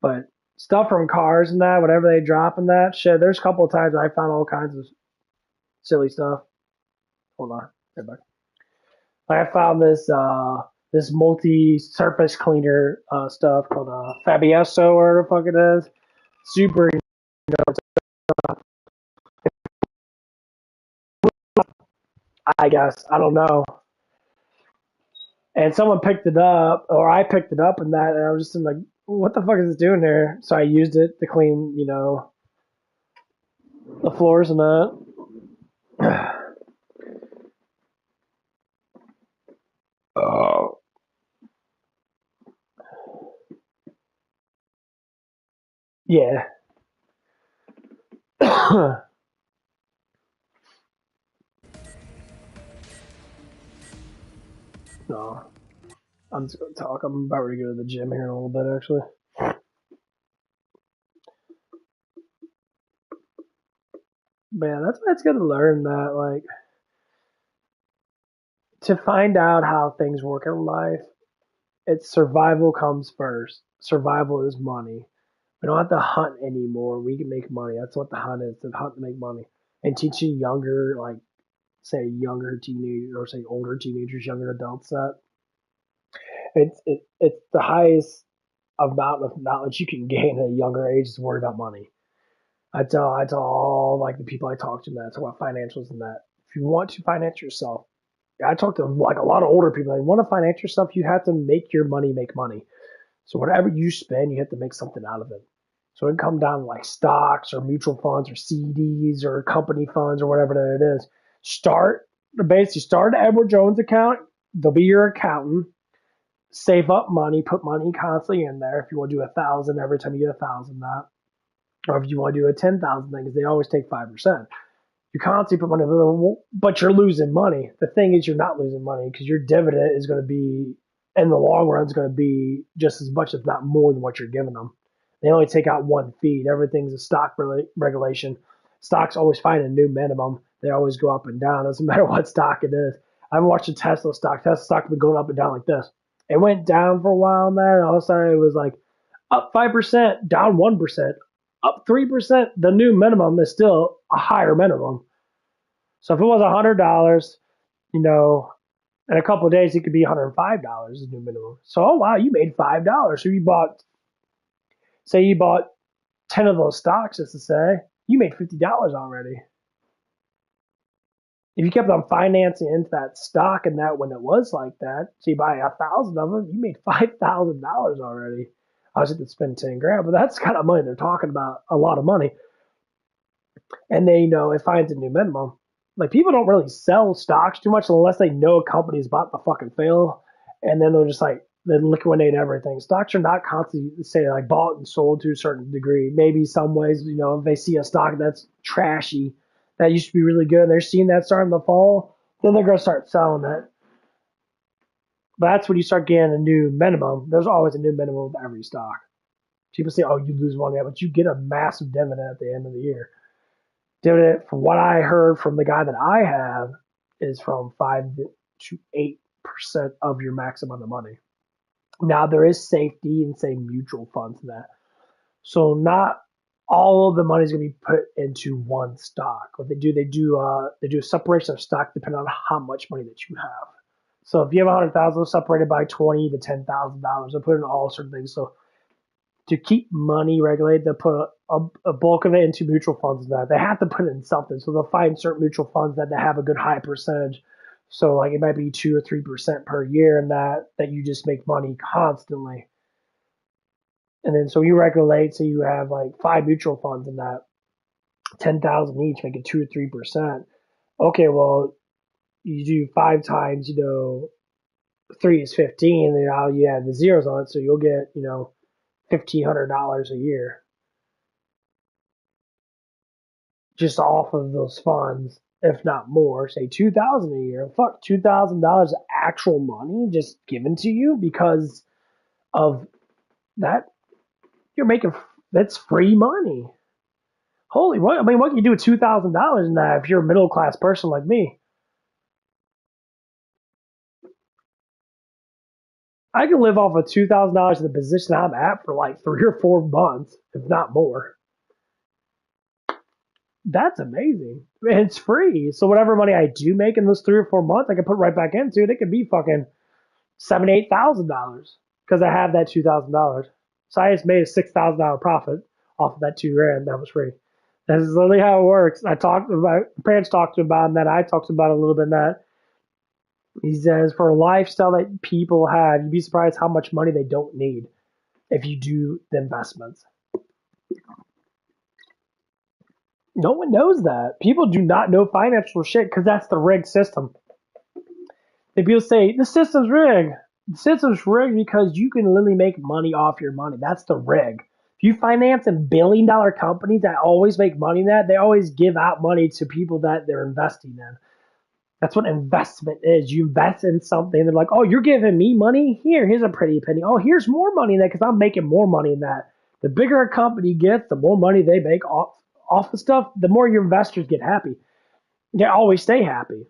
But stuff from cars and that, whatever they drop in that shit, there's a couple of times I found all kinds of silly stuff. Hold on, right back. Like I found this multi-surface cleaner stuff called Fabiesto or whatever the fuck it is. Super, I guess I don't know. And someone picked it up, or I picked it up, and that, and I was just like, "What the fuck is this doing here?" So I used it to clean, the floors and that. Oh, yeah. No, I'm just gonna talk. I'm about to go to the gym here in a little bit, actually. But yeah, that's good to learn that, like, to find out how things work in life. It's survival comes first. Survival is money. We don't have to hunt anymore. We can make money. That's what the hunt is. The hunt to make money. And teaching younger, like say younger teenagers or say older teenagers, younger adults that it's the highest amount of knowledge you can gain at a younger age is worry about money. I tell all like the people I talk to that talk about financials and that. If you want to finance yourself, I talk to like a lot of older people. They want to finance yourself. You have to make your money make money. So whatever you spend, you have to make something out of it. So it can come down to like stocks or mutual funds or CDs or company funds or whatever that it is. Start an Edward Jones account. They'll be your accountant. Save up money, put money constantly in there. If you want to do 1,000 every time you get 1,000, that, or if you want to do a 10,000 thing, because they always take 5%. You constantly put money, but you're losing money. The thing is, you're not losing money because your dividend is going to be, in the long run, is going to be just as much, if not more, than what you're giving them. They only take out one fee. Everything's a stock regulation. Stocks always find a new minimum. They always go up and down. Doesn't matter what stock it is. I've watched a Tesla stock. Tesla stock has been going up and down like this. It went down for a while in there, and all of a sudden it was like up 5%, down 1%, up 3%. The new minimum is still a higher minimum. So if it was $100, you know, in a couple of days it could be $105 as new minimum. So oh wow, you made $5. So you bought 10 of those stocks, just to say, you made $50 already. If you kept on financing into that stock and that when it was like that, so you buy 1,000 of them, you made $5,000 already. I was going to spend 10 grand, but that's the kind of money they're talking about, a lot of money. And they know it finds a new minimum. Like people don't really sell stocks too much unless they know a company's about to fucking fail, and then they'll just like they liquidate everything. Stocks are not constantly say like bought and sold to a certain degree. Maybe some ways, if they see a stock that's trashy that used to be really good, and they're seeing that starting to fall, then they're gonna start selling it. But that's when you start getting a new minimum. There's always a new minimum of every stock. People say, "Oh, you lose money," but you get a massive dividend at the end of the year. Dividend, from what I heard from the guy that I have, is from 5 to 8% of your max amount of money. Now there is safety in say mutual funds and that, so not all of the money is going to be put into one stock. What they do a separation of stock depending on how much money that you have. So if you have 100,000 separated by 20 to $10,000, they put in all certain things. So to keep money regulated, they'll put a bulk of it into mutual funds. That they have to put it in something, so they'll find certain mutual funds that they have a good high percentage. So like it might be 2 or 3% per year, and that you just make money constantly. And then so you regulate, so you have like 5 mutual funds in that 10,000 each, making 2 or 3%. Okay, well you do 5 times, 3 is 15, and now you add the zeros on it, so you'll get $1,500 a year just off of those funds, if not more. Say 2,000 a year. Fuck, $2,000 actual money just given to you because of that. You're making That's free money. Holy, what? I mean, what can you do with $2,000 in that if you're a middle class person like me? I can live off of $2,000 in the position I'm at for like 3 or 4 months, if not more. That's amazing. And it's free. So whatever money I do make in those 3 or 4 months, I can put right back into it. It could be fucking $7,000, $8,000 because I have that $2,000. So I just made a $6,000 profit off of that $2,000 that was free. That's literally how it works. I talked about, parents talked about that. I talked about a little bit in that. He says for a lifestyle that people have, you'd be surprised how much money they don't need if you do the investments. No one knows that. People do not know financial shit because that's the rigged system. If people say the system's rigged, the system's rigged because you can literally make money off your money. That's the rig. If you finance in billion-dollar companies that always make money in that, they always give out money to people that they're investing in. That's what investment is. You invest in something, they're like, oh, you're giving me money? Here's a pretty penny. Oh, here's more money in that because I'm making more money in that. The bigger a company gets, the more money they make off the stuff, the more your investors get happy. They always stay happy.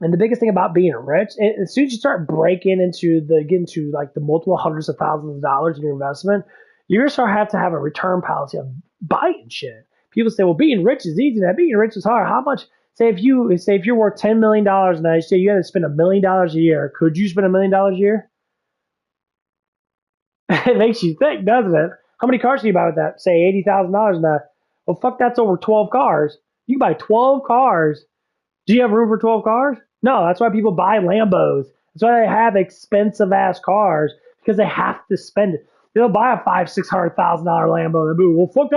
And the biggest thing about being rich, as soon as you start breaking into get into like the multiple hundreds of thousands of dollars in your investment, you're gonna start have to have a return policy of buying shit. People say, well, being rich is easy. Now being rich is hard. How much? Say if you're worth $10 million now, you say you have to spend $1 million a year. Could you spend $1 million a year? It makes you think, doesn't it? How many cars can you buy with that? Say $80,000 in that. Well, fuck, that's over 12 cars. You can buy 12 cars. Do you have room for 12 cars? No, that's why people buy Lambos. That's why they have expensive ass cars because they have to spend it. They'll buy a $500,000-$600,000 Lambo. They'll be, well, fuck,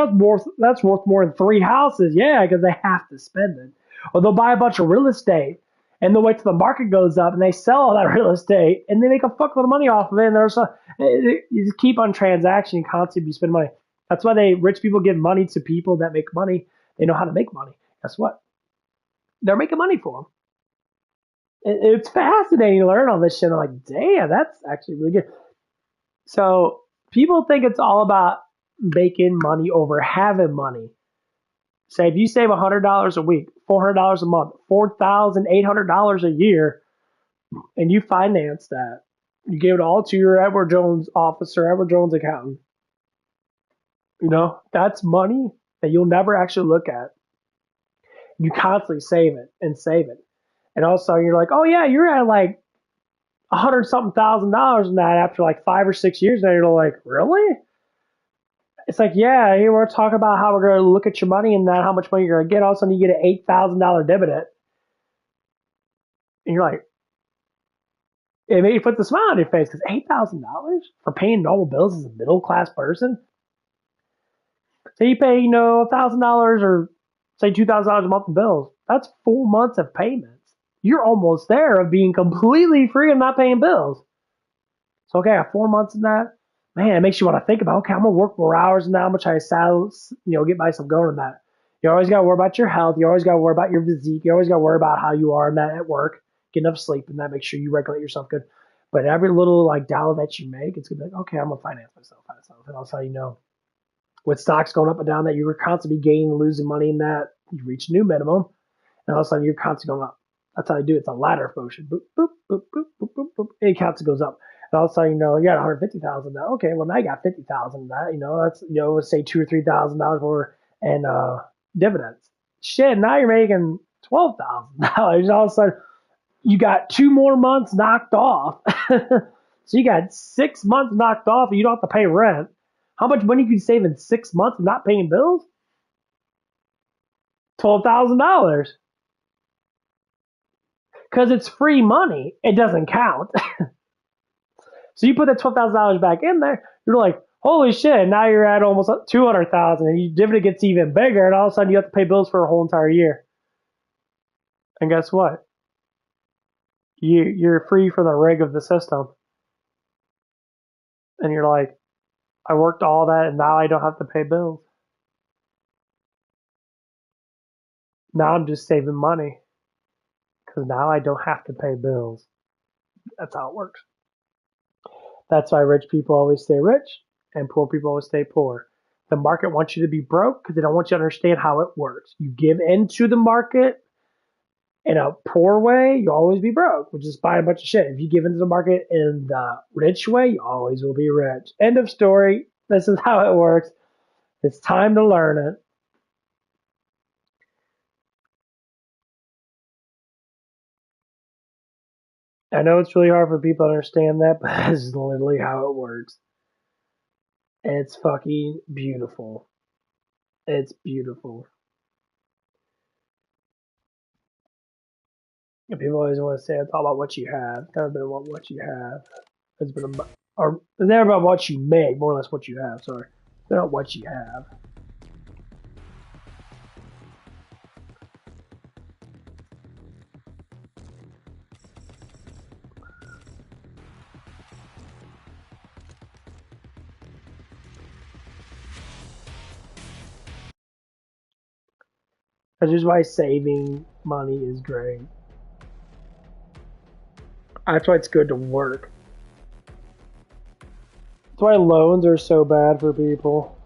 that's worth more than 3 houses. Yeah, because they have to spend it. Or they'll buy a bunch of real estate and they'll wait till the market goes up and they sell all that real estate and they make a fuckload of money off of it. And you just keep on transaction and constantly spend money. That's why rich people give money to people that make money. They know how to make money. Guess what? They're making money for them. It's fascinating to learn all this shit. I'm like, damn, that's actually really good. So people think it's all about making money over having money. Say if you save $100 a week, $400 a month, $4,800 a year, and you finance that, you give it all to your Edward Jones officer, Edward Jones accountant. That's money that you'll never actually look at. You constantly save it and save it. And also you're like, oh yeah, you're at like $100-something thousand in that after like 5 or 6 years. Now you're like, really? It's like, yeah, here we're talking about how we're going to look at your money and that, how much money you're going to get. All of a sudden you get an $8,000 dividend. And you're like, it made you put the smile on your face because $8,000 for paying normal bills as a middle class person. Say you pay, $1,000 or say $2,000 a month in bills. That's 4 months of payments. You're almost there of being completely free of not paying bills. So, okay, I have 4 months in that. Man, it makes you want to think about, okay, I'm going to work more hours and how much I sell, get myself going in that. You always got to worry about your health. You always got to worry about your physique. You always got to worry about how you are in that at work. Get enough sleep and that. Make sure you regulate yourself good. But every little dollar that you make, it's going to be like, okay, I'm going to finance myself. And I'll tell you, with stocks going up and down, that you were constantly gaining and losing money in that, you reach a new minimum. And all of a sudden, you're constantly going up. That's how you do it. It's a ladder motion. Boop, boop, boop, boop, boop, boop, boop. And it constantly goes up. And all of a sudden, you got 150,000 now. Okay, well now you got 50,000. That that's let's say $2,000 or $3,000 more in dividends. Shit, now you're making $12,000. All of a sudden, you got 2 more months knocked off. So you got 6 months knocked off, and you don't have to pay rent. How much money can you save in 6 months of not paying bills? $12,000. Because it's free money, it doesn't count. So you put that $12,000 back in there, you're like, holy shit, now you're at almost $200,000, and your dividend gets even bigger, and all of a sudden you have to pay bills for a whole entire year. And guess what? You're free from the rig of the system. And you're like, I worked all that, and now I don't have to pay bills. Now I'm just saving money. Because now I don't have to pay bills. That's how it works. That's why rich people always stay rich and poor people always stay poor. The market wants you to be broke because they don't want you to understand how it works. You give into the market in a poor way, you always be broke, which is buying a bunch of shit. If you give into the market in the rich way, you always will be rich. End of story. This is how it works. It's time to learn it. I know it's really hard for people to understand that, but this is literally how it works. And it's fucking beautiful. It's beautiful. And people always want to say it's all about what you have. It's never been about what you have. It's been about, or it's never about what you make, more or less what you have. Sorry, it's not what you have. That's just why saving money is great. That's why it's good to work. That's why loans are so bad for people.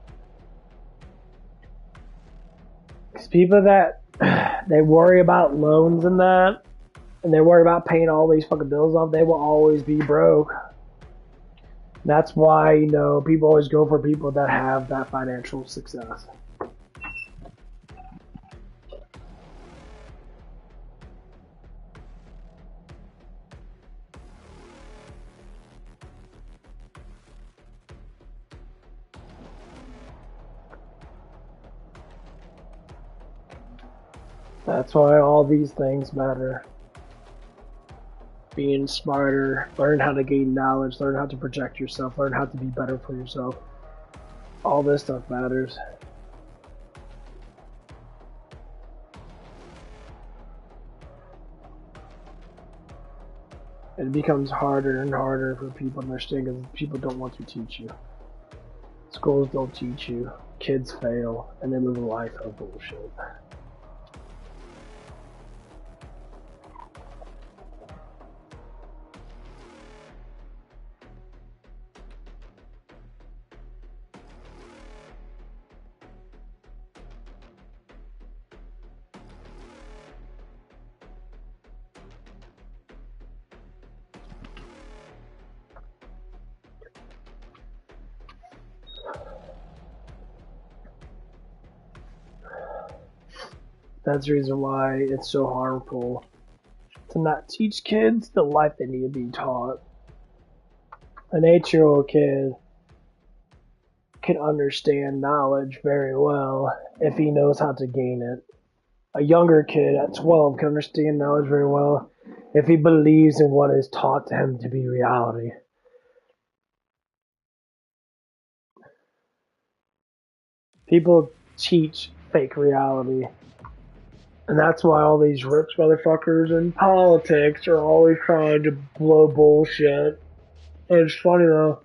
Because people that they worry about loans and that, and they worry about paying all these fucking bills off, they will always be broke. That's why, you know, people always go for people that have that financial success. That's why all these things matter. Being smarter, learn how to gain knowledge, learn how to project yourself, learn how to be better for yourself. All this stuff matters. It becomes harder and harder for people to understand because people don't want to teach you. Schools don't teach you. Kids fail and they live a life of bullshit. That's the reason why it's so harmful to not teach kids the life they need to be taught. An 8-year-old kid can understand knowledge very well if he knows how to gain it. A younger kid at 12 can understand knowledge very well if he believes in what is taught to him to be reality. People teach fake reality. And that's why all these rich motherfuckers in politics are always trying to blow bullshit. And it's funny though,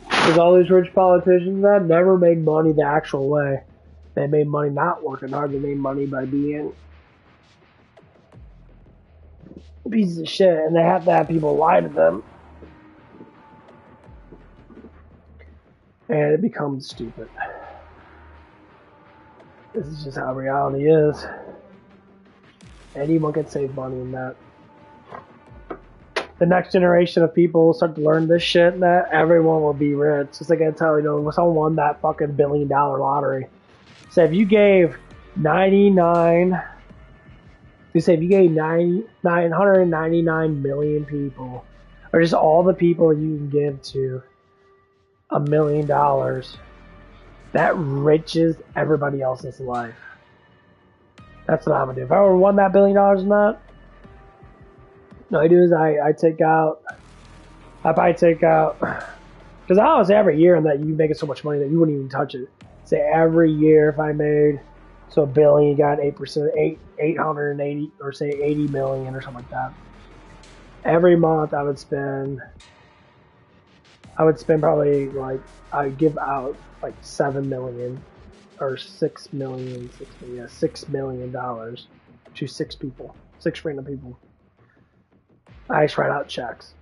because all these rich politicians that never made money the actual way. They made money not working hard. They made money by being pieces of shit, and they have to have people lie to them. And it becomes stupid. This is just how reality is. Anyone can save money in that. The next generation of people will start to learn this shit, and that everyone will be rich. Just like I tell you, when someone won that fucking $1 billion lottery. So if you gave 999 million people, or just all the people you can give to $1 million, that riches everybody else's life. That's what I'm gonna do. If I ever won that $1 billion in that, what I do is I probably take out, because I always say every year that you make so much money that you wouldn't even touch it. Say every year if I made, so $1 billion, you got 8%, 880, or say 80 million or something like that. Every month I would spend probably like, I'd give out like 7 million or 6 million, $6 million to 6 people, 6 random people. I just write out checks.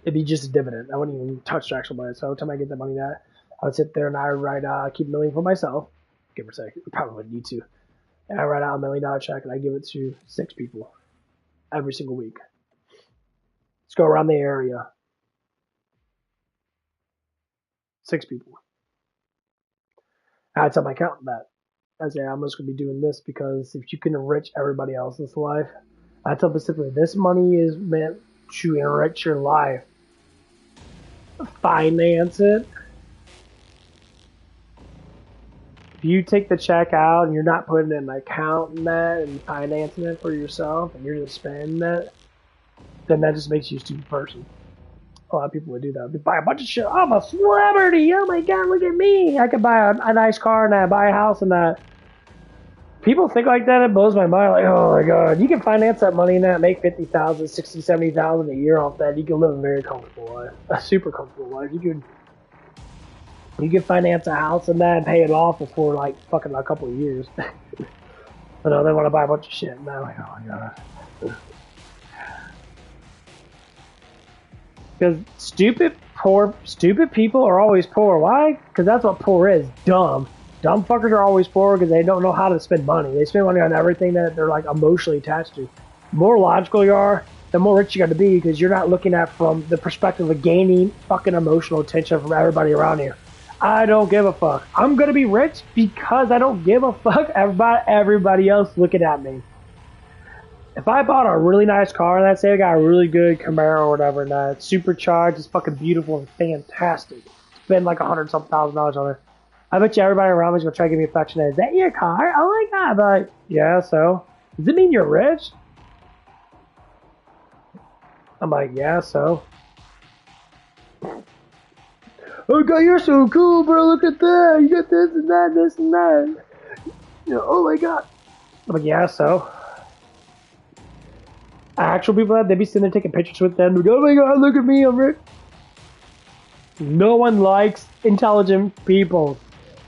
It'd be just a dividend. I wouldn't even touch the actual money. So every time I get the money that, I would sit there and I would write, keep $1 million for myself, give or take. I probably wouldn't need to. And I write out $1 million check and I give it to 6 people every single week. Let's go around the area. 6 people. I tell my accountant that. I say, I'm just going to be doing this because if you can enrich everybody else's life, I tell specifically, this money is meant to enrich your life. Finance it. If you take the check out and you're not putting in an account in that and financing it for yourself and you're just spending it, then that just makes you a stupid person. A lot of people would do that. They buy a bunch of shit. I'm a celebrity. Oh my god, look at me. I could buy a nice car and I buy a house and that. People think like that. It blows my mind. Like, oh my god, you can finance that money and that, make 50,000, 60, 70,000 a year off that. You can live a very comfortable life, a super comfortable life. You can finance a house and that and pay it off before like fucking a couple of years. But no, they want to buy a bunch of shit and they're like, oh my god. Because stupid people are always poor. Why? Because that's what poor is. Dumb. Dumb fuckers are always poor because they don't know how to spend money. They spend money on everything that they're like emotionally attached to. The more logical you are, the more rich you got to be because you're not looking at from the perspective of gaining fucking emotional attention from everybody around you. I don't give a fuck. I'm gonna be rich because I don't give a fuck about everybody else looking at me. If I bought a really nice car and let's say I got a really good Camaro or whatever and it's supercharged, it's fucking beautiful and fantastic. Spend like $100-something on it. I bet you everybody around me is gonna try to give me affection. Is that your car? Oh my god! But like, yeah, so does it mean you're rich? I'm like, yeah, so. Oh god, you're so cool, bro! Look at that! You got this and that, this and that. You know, oh my god! I'm like, yeah, so. Actual people that they'd be sitting there taking pictures with them. Like, oh my god, look at me, I'm rich. No one likes intelligent people.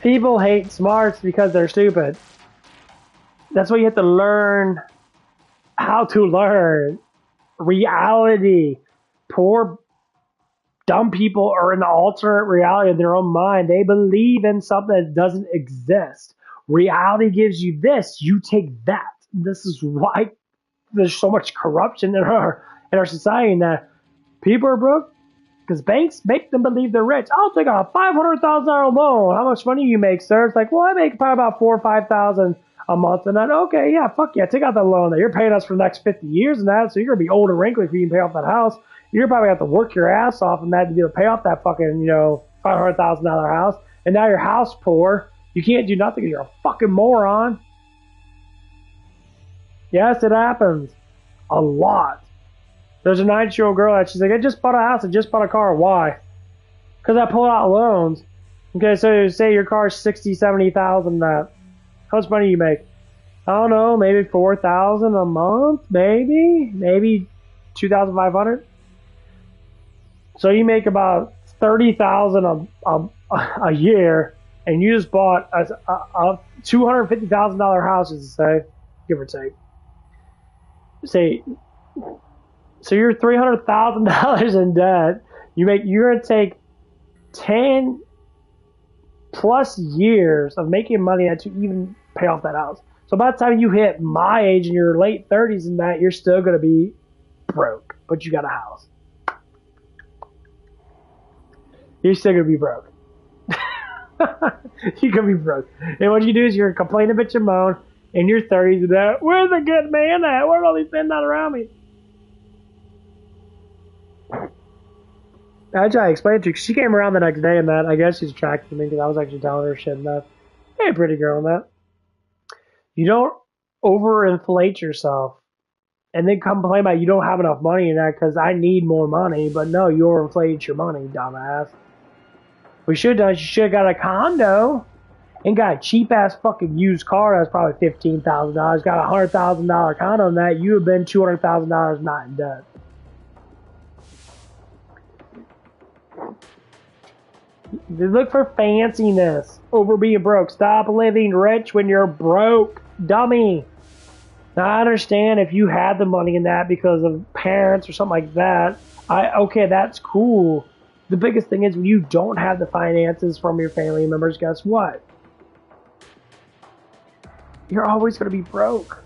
People hate smarts because they're stupid. That's why you have to learn how to learn reality. Poor, dumb people are in an alternate reality in their own mind. They believe in something that doesn't exist. Reality gives you this, you take that. This is why there's so much corruption in our society that people are broke. Because banks make them believe they're rich. I'll take a $500,000 loan. How much money you make, sir? It's like, well, I make probably about $4,000 or $5,000 a month. And then, okay, yeah, fuck yeah, take out that loan. That you're paying us for the next 50 years and that, so you're gonna be old and wrinkly if you can pay off that house. You're probably gonna have to work your ass off and that to be able to pay off that fucking, $500,000 house. And now your house poor. You can't do nothing. You're a fucking moron. Yes, it happens a lot. There's a 9-year-old girl that she's like, I just bought a house, I just bought a car. Why? Because I pulled out loans. Okay, so say your car's $60,000, $70,000. That how much money you make? I don't know, maybe $4,000 a month, maybe $2,500. So you make about $30,000 a year, and you just bought a $250,000 house, as say, give or take. So you're $300,000 in debt. You're gonna take 10 plus years of making money to even pay off that house. So by the time you hit my age in your late 30s and that, you're still gonna be broke, but you got a house. You're still gonna be broke. You're gonna be broke. And what you do is you're gonna complain a bitch and moan in your 30s and that, where's the good man at? Where's all these men not around me? I tried to explain to her. She came around the next day and that. I guess she's attracted to me because I was actually telling her shit and that. Hey, pretty girl and that. You don't overinflate yourself and then complain about you don't have enough money in that because I need more money. But no, you overinflated your money, dumbass. We should have done. You should have got a condo and got a cheap ass fucking used car that's probably $15,000. Got a $100,000 condo and that. You have been $200,000 not in debt. They look for fanciness over being broke. Stop living rich when you're broke, dummy. Now, I understand if you had the money in that because of parents or something like that. Okay, that's cool. The biggest thing is when you don't have the finances from your family members, guess what? You're always going to be broke.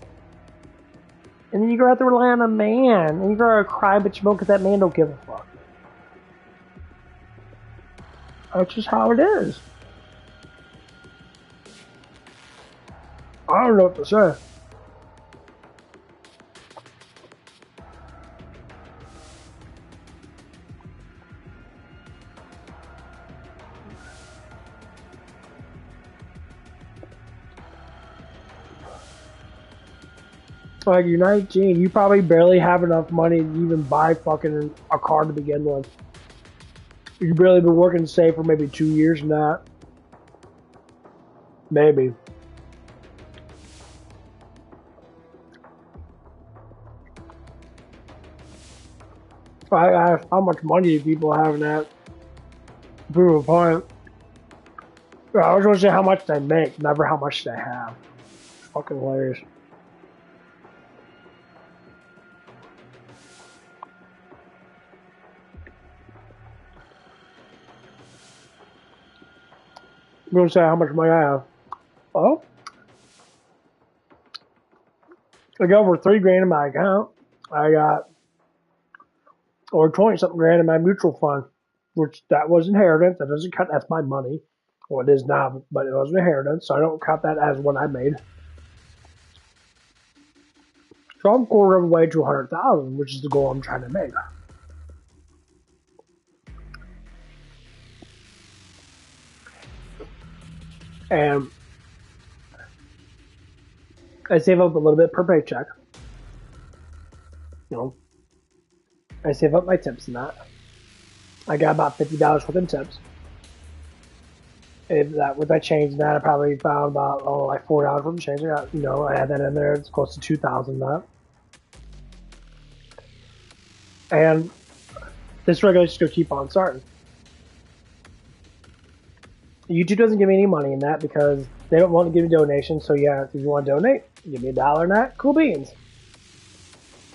And then you're going to have to rely on a man. And you're going to cry but you won't because that man don't give a fuck. That's just how it is. I don't know what to say. Like, you're 19, you probably barely have enough money to even buy fucking a car to begin with. You've barely been working to save for maybe 2 years and that. Maybe. I asked how much money do people have in that? Prove a point. I was going to say how much they make, never how much they have. Fucking hilarious. I'm going to say how much money I have. Oh, I got over 3 grand in my account. I got over 20 something grand in my mutual fund, which that was inheritance. That doesn't count. That's my money. Well, it is now, but it was an inheritance, so I don't count that as what I made. So I'm quarter of the way to 100,000, which is the goal I'm trying to make. And I save up a little bit per paycheck. You know, I save up my tips and that. I got about $50 worth in tips. If that with that change, that I probably found about like $4 worth of change. I got, I had that in there. It's close to 2,000 that. And this regular just gonna keep on starting. YouTube doesn't give me any money in that because they don't want to give me donations. So yeah, if you want to donate, give me $1 in that. Cool beans.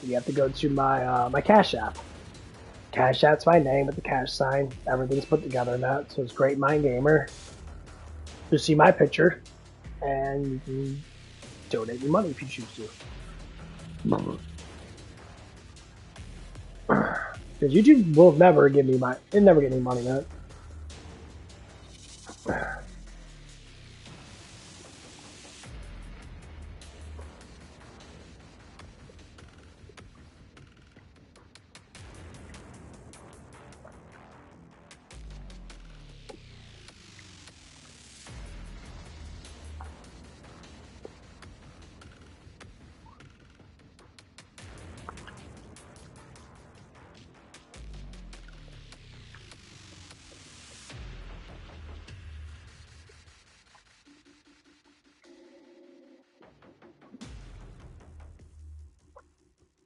You have to go to my my Cash App. Cash App's my name with the cash sign. Everything's put together in that. So it's Great Mind Gamer. You see my picture, and you can donate your money if you choose to. Because YouTube will never give me it never get any money in it.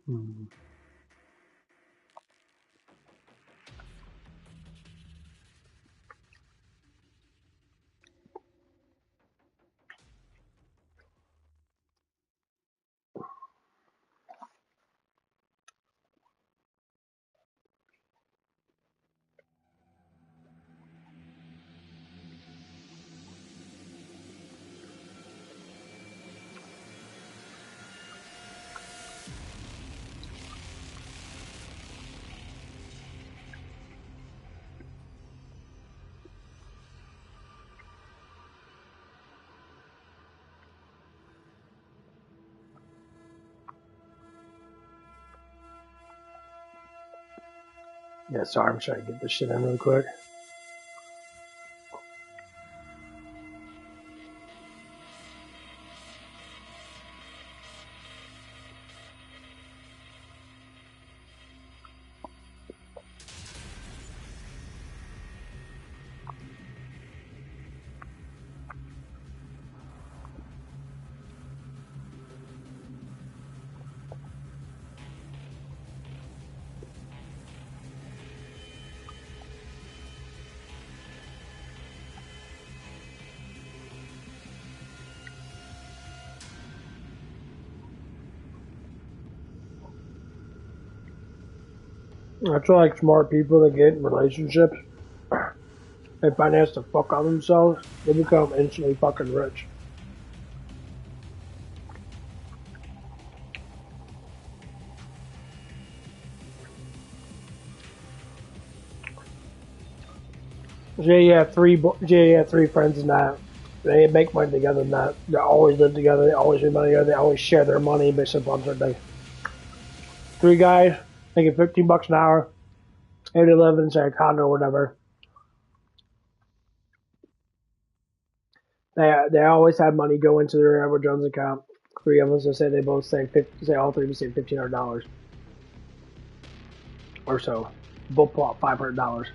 Hmm. Yeah, sorry, I'm trying to get this shit in really quick. I feel like smart people that get in relationships, they finance the fuck out of themselves, they become instantly fucking rich. Jay had three friends in that. They make money together in that. They always live together, they always make money together, they always share their money based upon their day. Three guys making $15 an hour, and they live in say a condo or whatever. They always have money go into their Edward Jones account. Three of them, so say they both say all three of them say $1,500 or so. Both pull out $500.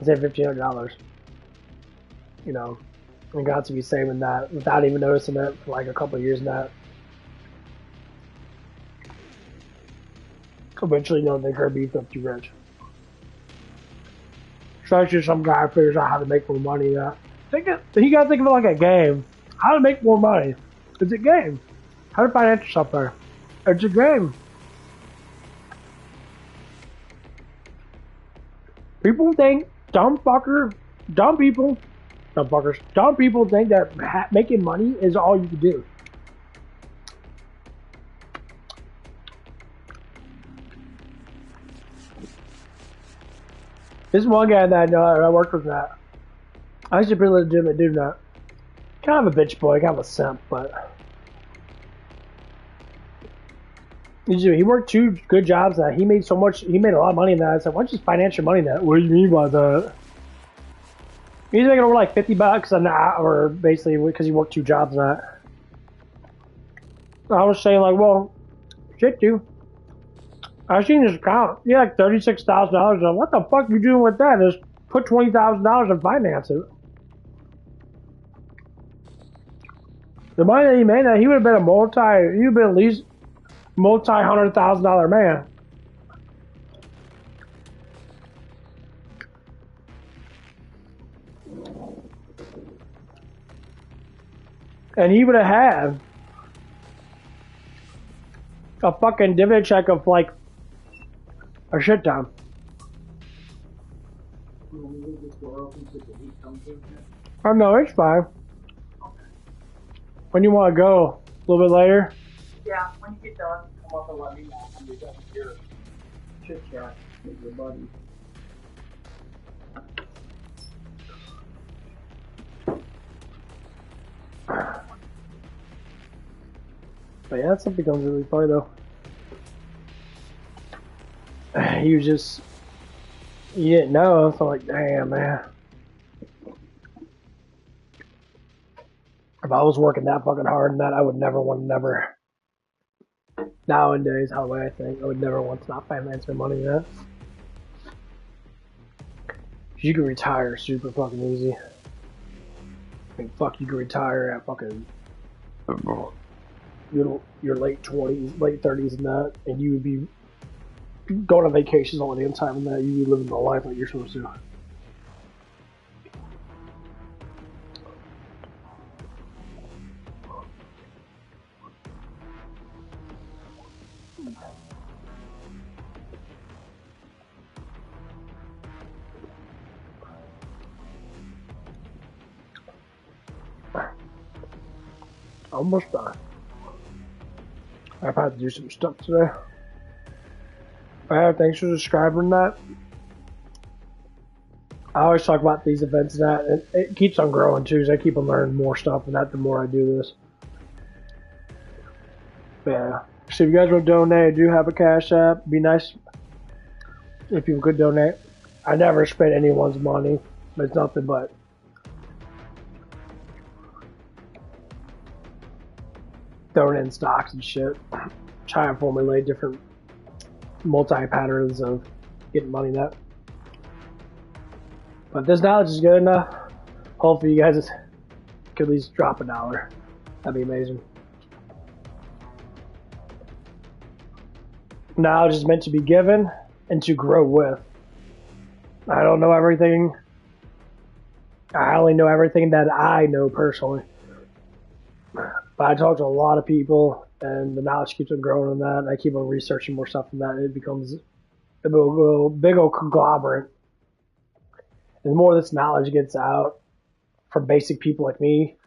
Say $1,500. You know, and got to be saving that without even noticing it for like a couple of years. And that eventually, you know, they're gonna be filthy rich. Especially some guy figures out how to make more money. You gotta think of it like a game. How to make more money? It's a game. How to finance yourself better? It's a game. People think dumb fuckers think that making money is all you can do. This one guy that I know, I worked with that. I used to be pretty legitimate dude that. Kind of a bitch boy, kind of a simp, but he worked two good jobs that he made a lot of money in that. I said, why don't you just finance your money in that? What do you mean by that? He's making over like $50 an hour, basically, because he worked two jobs in that. I was saying like, well, shit, dude. I seen his account. Yeah, like $36,000. What the fuck you doing with that? Just put $20,000 and finance it. The money that he made, that he would have been at least multi-$100,000 man. And he would have had a fucking dividend check of like a shit ton. Oh no, it's fine. When you want to go? A little bit later? Yeah, when you get done, come up and let me know. I'm just here. Chit chat with your buddy. But yeah, that stuff becomes really funny though. You didn't know, so like, damn, man. If I was working that fucking hard and that, I would never want to nowadays, how I think, I would never want to stop financing money that. You can retire super fucking easy. I mean, fuck, you can retire at fucking your late 20s, late 30s and that, and you would be going on vacations all the damn time and that, you'd be living the life like you're supposed to. Almost done. I've had to do some stuff today. Thanks for subscribing that. I always talk about these events and that, and it keeps on growing too, so I keep on learning more stuff and that the more I do this. But yeah. So if you guys want to donate, I do have a Cash App. It'd be nice if people could donate. I never spend anyone's money, but it's nothing but throwing in stocks and shit. Trying to formulate different multi-patterns of getting money that. But this knowledge is good enough. Hopefully you guys could at least drop $1. That'd be amazing. Knowledge is meant to be given and to grow with. I don't know everything. I only know everything that I know personally. But I talk to a lot of people, and the knowledge keeps on growing on that, and I keep on researching more stuff on that, and it becomes a big old conglomerate. And the more this knowledge gets out from basic people like me,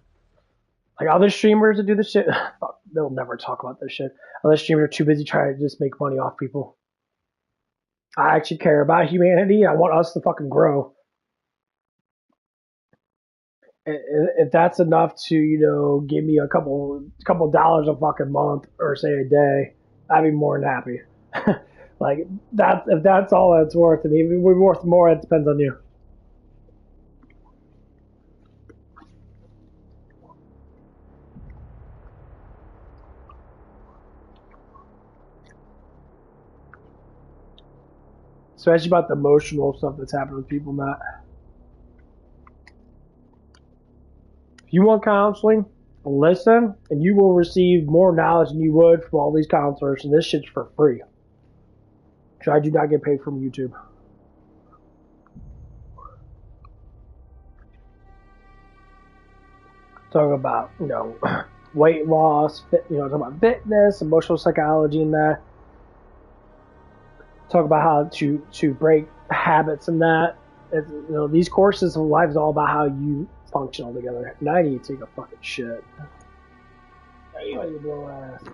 like other streamers that do this shit, they'll never talk about this shit. Other streamers are too busy trying to just make money off people. I actually care about humanity. I want us to fucking grow. If that's enough to, you know, give me a couple dollars a fucking month or say a day, I'd be more than happy. Like that, if that's all it's worth to me, if we're worth more, it depends on you. Especially about the emotional stuff that's happening with people, Matt. If you want counseling, listen, and you will receive more knowledge than you would from all these counselors, and this shit's for free. So I do not get paid from YouTube. Talking about, you know, weight loss, talking about fitness, emotional psychology, and that. Talk about how to break habits and that. You know, these courses in life is all about how you function all together. And I need to take a fucking shit. I need to blow ass.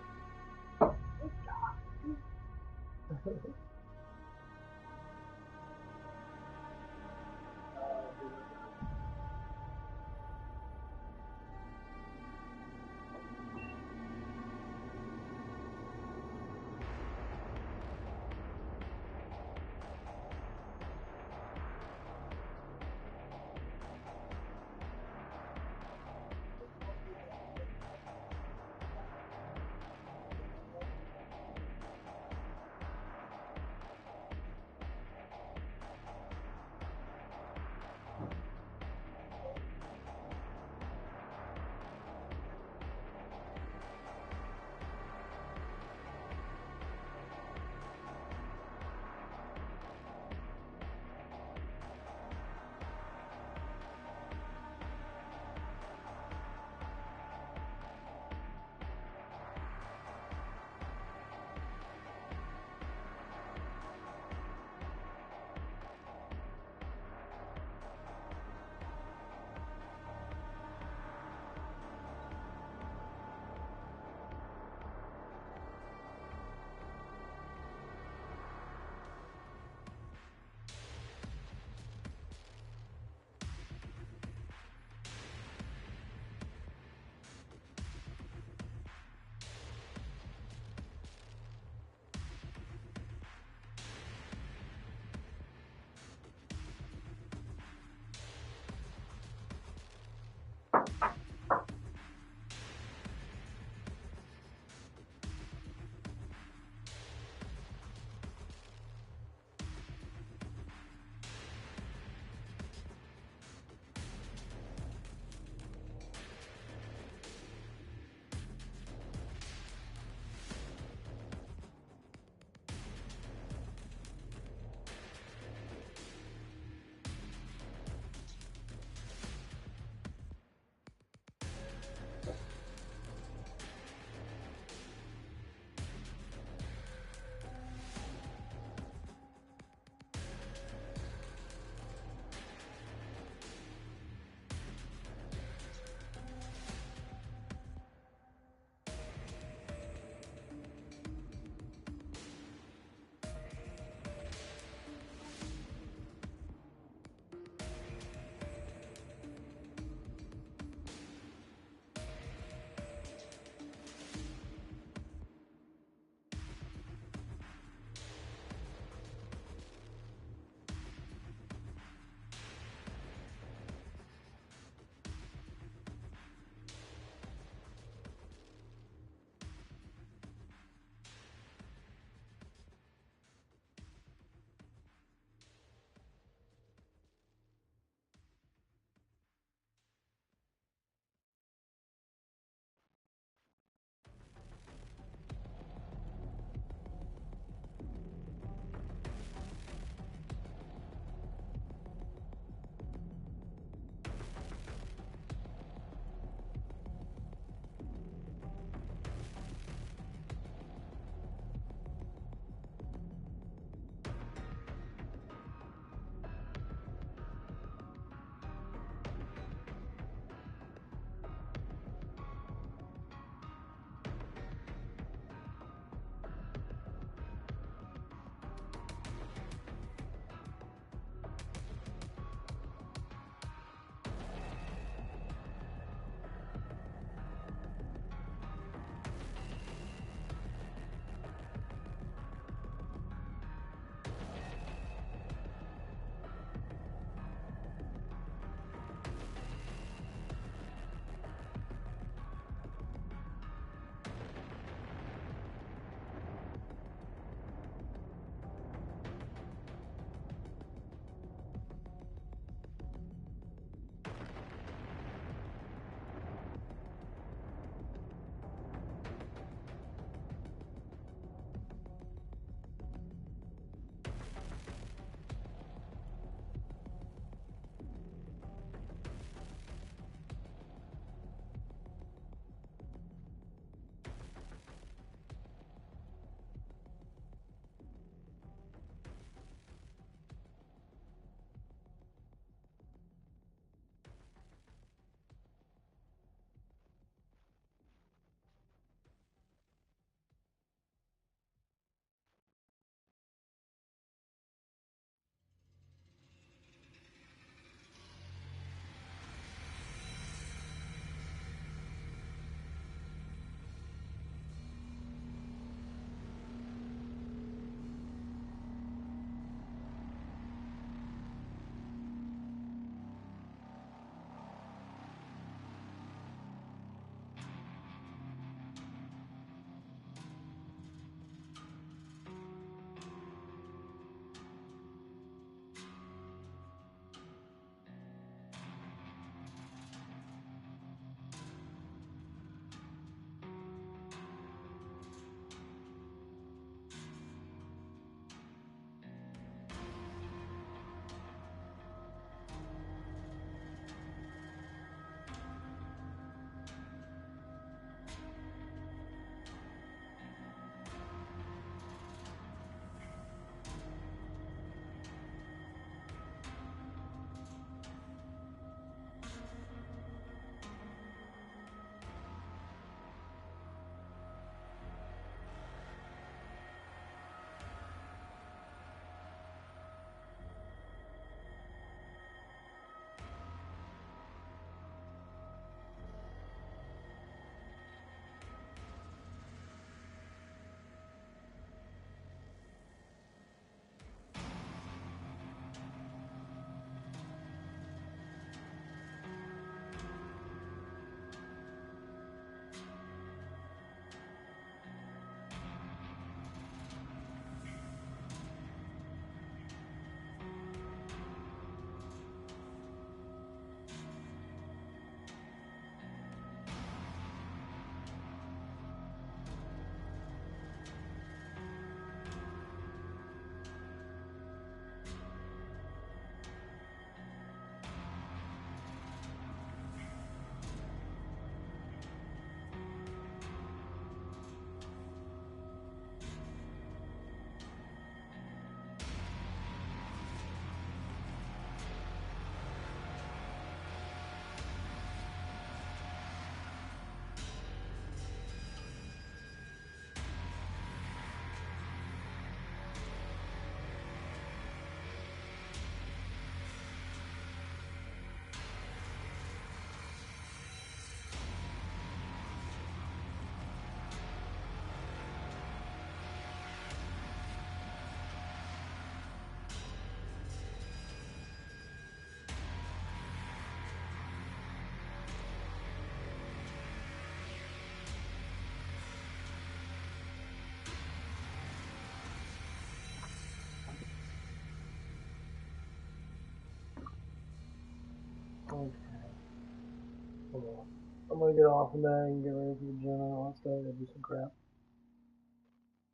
I'm gonna get off of that and get ready for the gym and all that stuff. Gotta do some crap.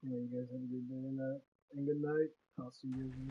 Anyway, you guys have a good day and good night. I'll see you guys later.